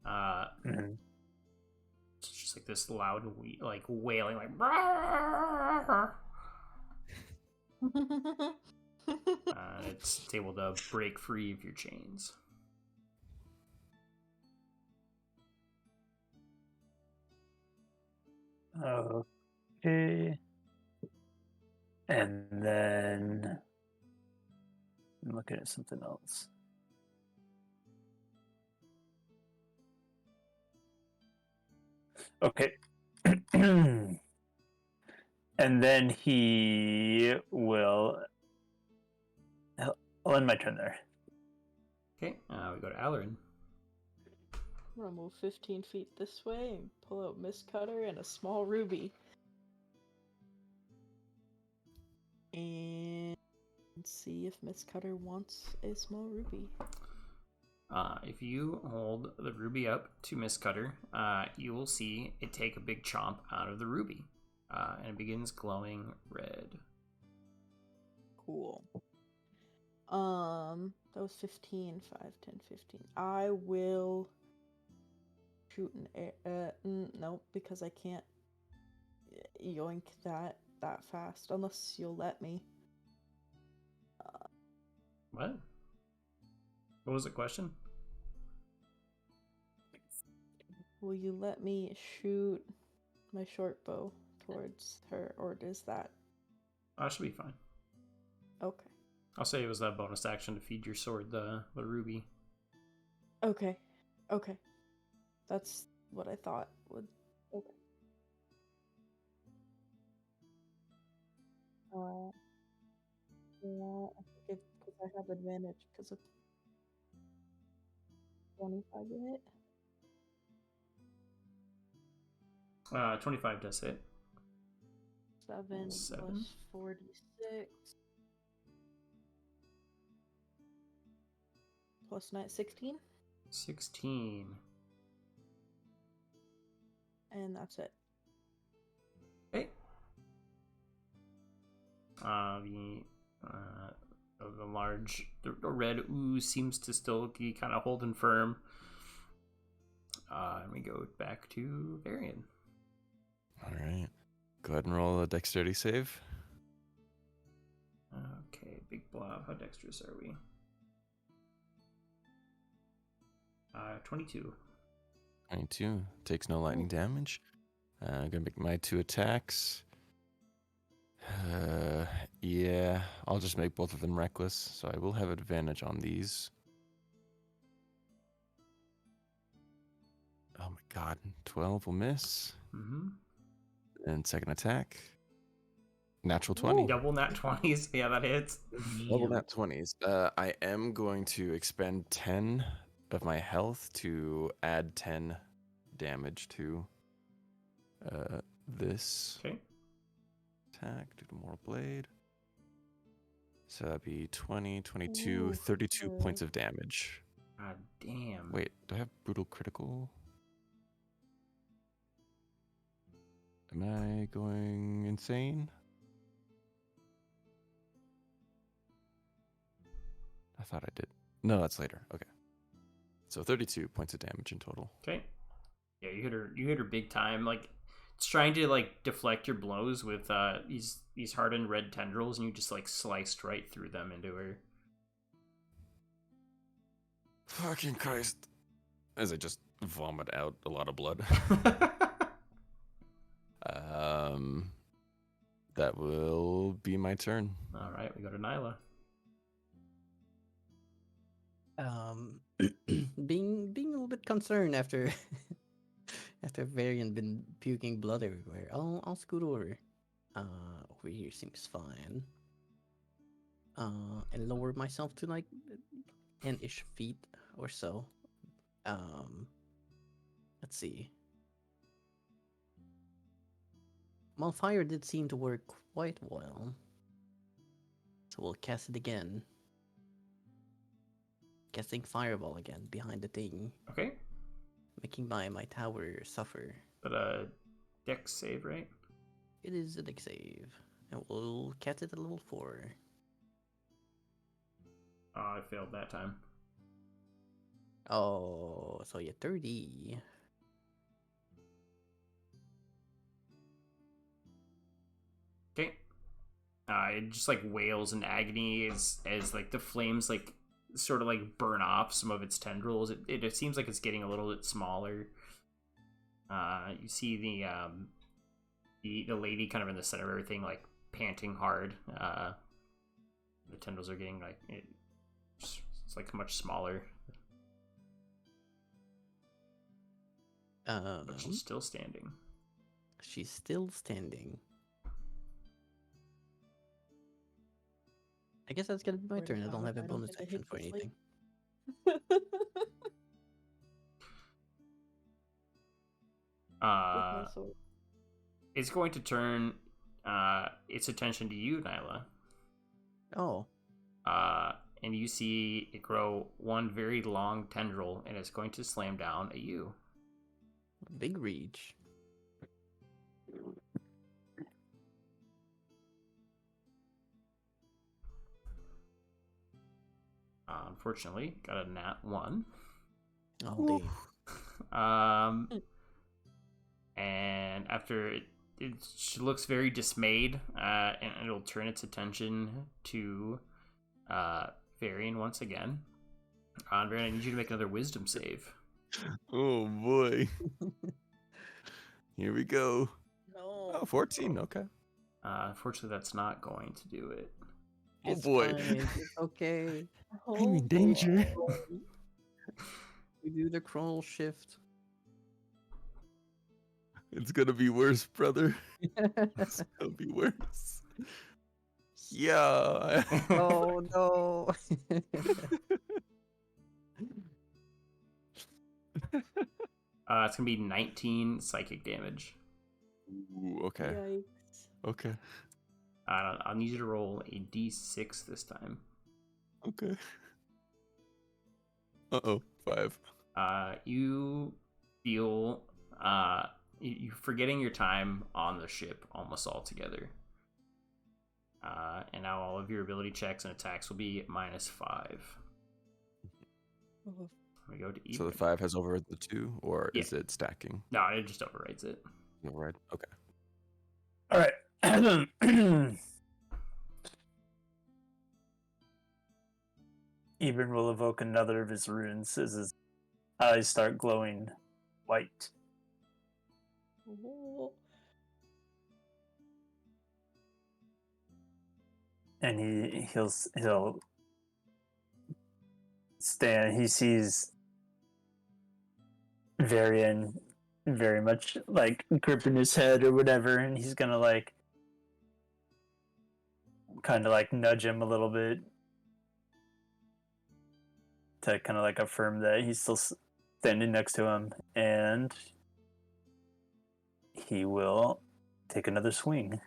Mhm. It's just like this loud, like wailing, like. "Brrrr!" It's able to break free of your chains. Okay. And then I'm looking at something else. Okay. And then he will. I'll end my turn there. Okay, we go to Alarin. I'm gonna move 15 feet this way and pull out Mist Cutter and a small ruby. And see if Mist Cutter wants a small ruby. If you hold the ruby up to Mist Cutter, you will see it take a big chomp out of the ruby, and it begins glowing red. Cool. That was 15, 5, 10, 15. I will shoot an air. Nope, because I can't yoink that fast unless you'll let me. What? What was the question? Will you let me shoot my short bow towards her, or is that That should be fine. okay? I'll say it was that bonus action to feed your sword the ruby. Okay, okay, that's what I thought would. Okay. Yeah, I think because I have advantage because of 25 to hit. 25 does hit. 7 7. plus 46 plus 9, 16, 16. and that's it. Okay. The red ooze seems to still be kind of holding firm. And we go back to Varian. All right. Go ahead and roll a dexterity save. Okay, big blob. How dexterous are we? 22. 22. Takes no lightning damage. Gonna make my 2 attacks. Yeah, I'll just make both of them reckless, so I will have advantage on these. Oh my god, 12 will miss. Mm-hmm. And second attack, natural 20. Double nat 20s. Yeah, that hits. Double nat 20s. I am going to expend 10 of my health to add 10 damage to this Okay. attack. Do the Mortal Blade. So that'd be 20, 22, Ooh, 32 good. points of damage. God damn. Wait, do I have brutal critical? Am I going insane? I thought I did. No, that's later. Okay. So 32 points of damage in total. Okay. Yeah, you hit her big time. Like, it's trying to like deflect your blows with these hardened red tendrils, and you just like sliced right through them into her. Fucking Christ. As I just vomit out a lot of blood. That will be my turn. All right, we go to Nyla. Being a little bit concerned after after Varian been puking blood everywhere. I'll scoot over. Over here seems fine. And lower myself to like 10-ish feet or so. Let's see. Malfire did seem to work quite well. So we'll cast it again. Casting Fireball again behind the thing. Okay. Making my tower suffer. But dex save, right? It is a dex save. And we'll cast it at level 4. Oh, I failed that time. Oh, so you're 30. Okay. It just like wails in agony as like the flames like sort of like burn off some of its tendrils. It seems like it's getting a little bit smaller. You see the lady kind of in the center of everything, like panting hard. The tendrils are getting like it's like much smaller, but she's still standing. She's still standing. I guess that's gonna be my Swear to turn. I don't God, have a I don't bonus think I action hit for this anything. With my sword. It's going to turn its attention to you, Nyla. Oh, And you see it grow one very long tendril, and it's going to slam down at you. big reach. Unfortunately, got a nat 1. Oh, damn. And after she looks very dismayed, and it'll turn its attention to Varian once again. Varian, I need you to make another wisdom save. Oh boy. Here we go. No. Oh, 14. Okay. Unfortunately, that's not going to do it. Oh It's boy. fine. It's okay. I'm in danger. We do the chronal shift. It's gonna be worse, brother. It's gonna be worse. Yeah. Oh no. It's gonna be 19 psychic damage. Ooh, okay. Yikes. Okay. I'll need you to roll a d6 this time. Okay. Uh-oh. 5. You feel you're forgetting your time on the ship almost altogether. And now all of your ability checks and attacks will be -5. Oh, We go to even. So the 5 has override the 2, or Yeah. is it stacking? No, it just overrides it. Override. Okay. All right. Eben will evoke another of his runes as his eyes start glowing white. oh. And he'll stand. He sees Varian very much like gripping his head or whatever, and he's gonna like kind of like nudge him a little bit to kind of like affirm that he's still standing next to him, and he will take another swing.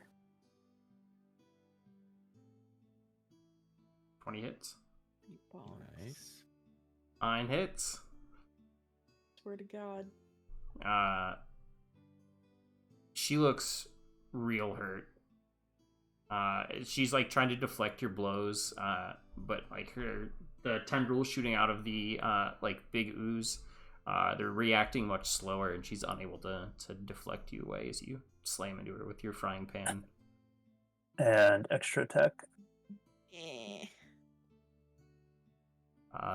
20 hits. Bonks. Nice. 9 hits. Swear to God. She looks real hurt. She's like trying to deflect your blows, but like the tendrils shooting out of the like big ooze, they're reacting much slower, and she's unable to deflect you away as you slam into her with your frying pan. And extra attack.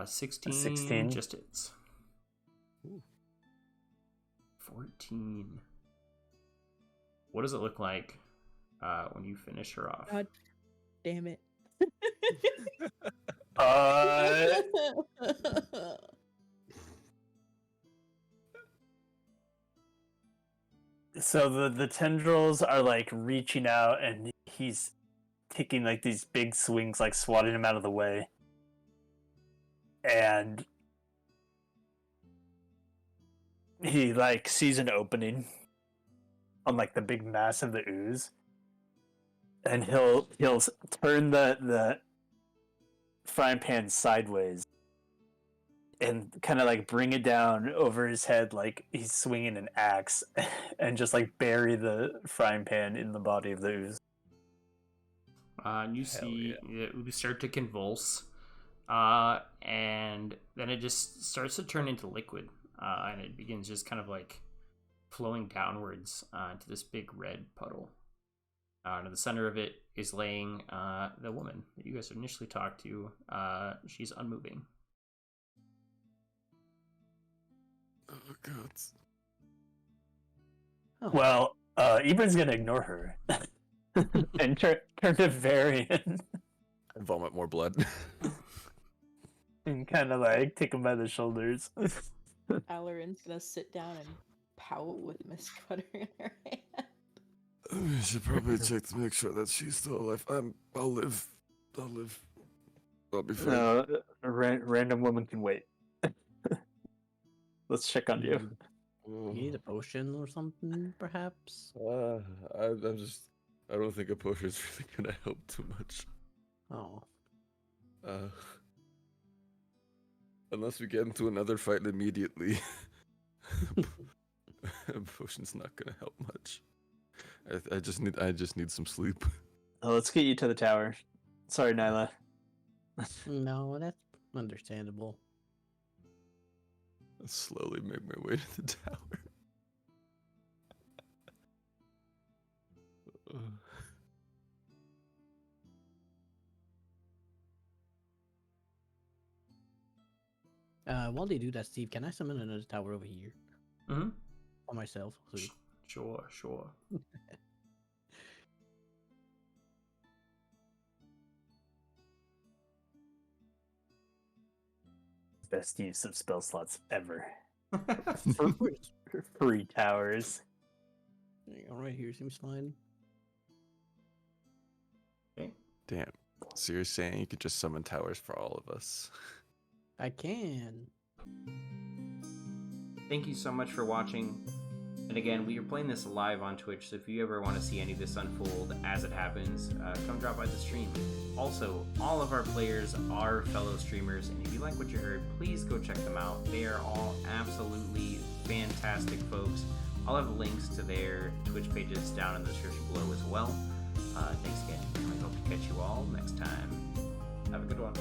16, 16. just hits. Ooh. 14. What does it look like when you finish her off? God damn it. So the tendrils are like reaching out, and he's taking like these big swings, like swatting him out of the way. And he like sees an opening on like the big mass of the ooze, and he'll turn the frying pan sideways and kind of like bring it down over his head like he's swinging an axe, and just like bury the frying pan in the body of the ooze. And you Hell see it start to convulse, and then it just starts to turn into liquid, and it begins just kind of like flowing downwards into this big red puddle. And in the center of it is laying the woman that you guys initially talked to. She's unmoving. Oh god. Well, Ibran's gonna ignore her and turn to Varian I vomit more blood. and kind of like take him by the shoulders. Alarin's gonna sit down and pout with Miss Cutter in her hand. We should probably check to make sure that she's still alive. I'll live. I'll be fine. No, a random woman can wait. Let's check on you. You need a potion or something, perhaps? I don't think a potion is really gonna help too much. Oh. Unless we get into another fight immediately. A potion's not gonna help much. I just need some sleep. Oh, let's get you to the tower. Sorry, Nyla. No, that's understandable. I slowly make my way to the tower. While they do that, Steve, can I summon another tower over here? Mm-hmm. For myself? So Sure. Best use of spell slots ever. Free towers. Alright, here seems fine. Okay. Damn. So you're saying you could just summon towers for all of us? I can. Thank you so much for watching. And again, we are playing this live on Twitch, so if you ever want to see any of this unfold as it happens, come drop by the stream. Also, all of our players are fellow streamers, and if you like what you heard, please go check them out. They are all absolutely fantastic folks. I'll have links to their Twitch pages down in the description below as well. Thanks again. I hope to catch you all next time. Have a good one.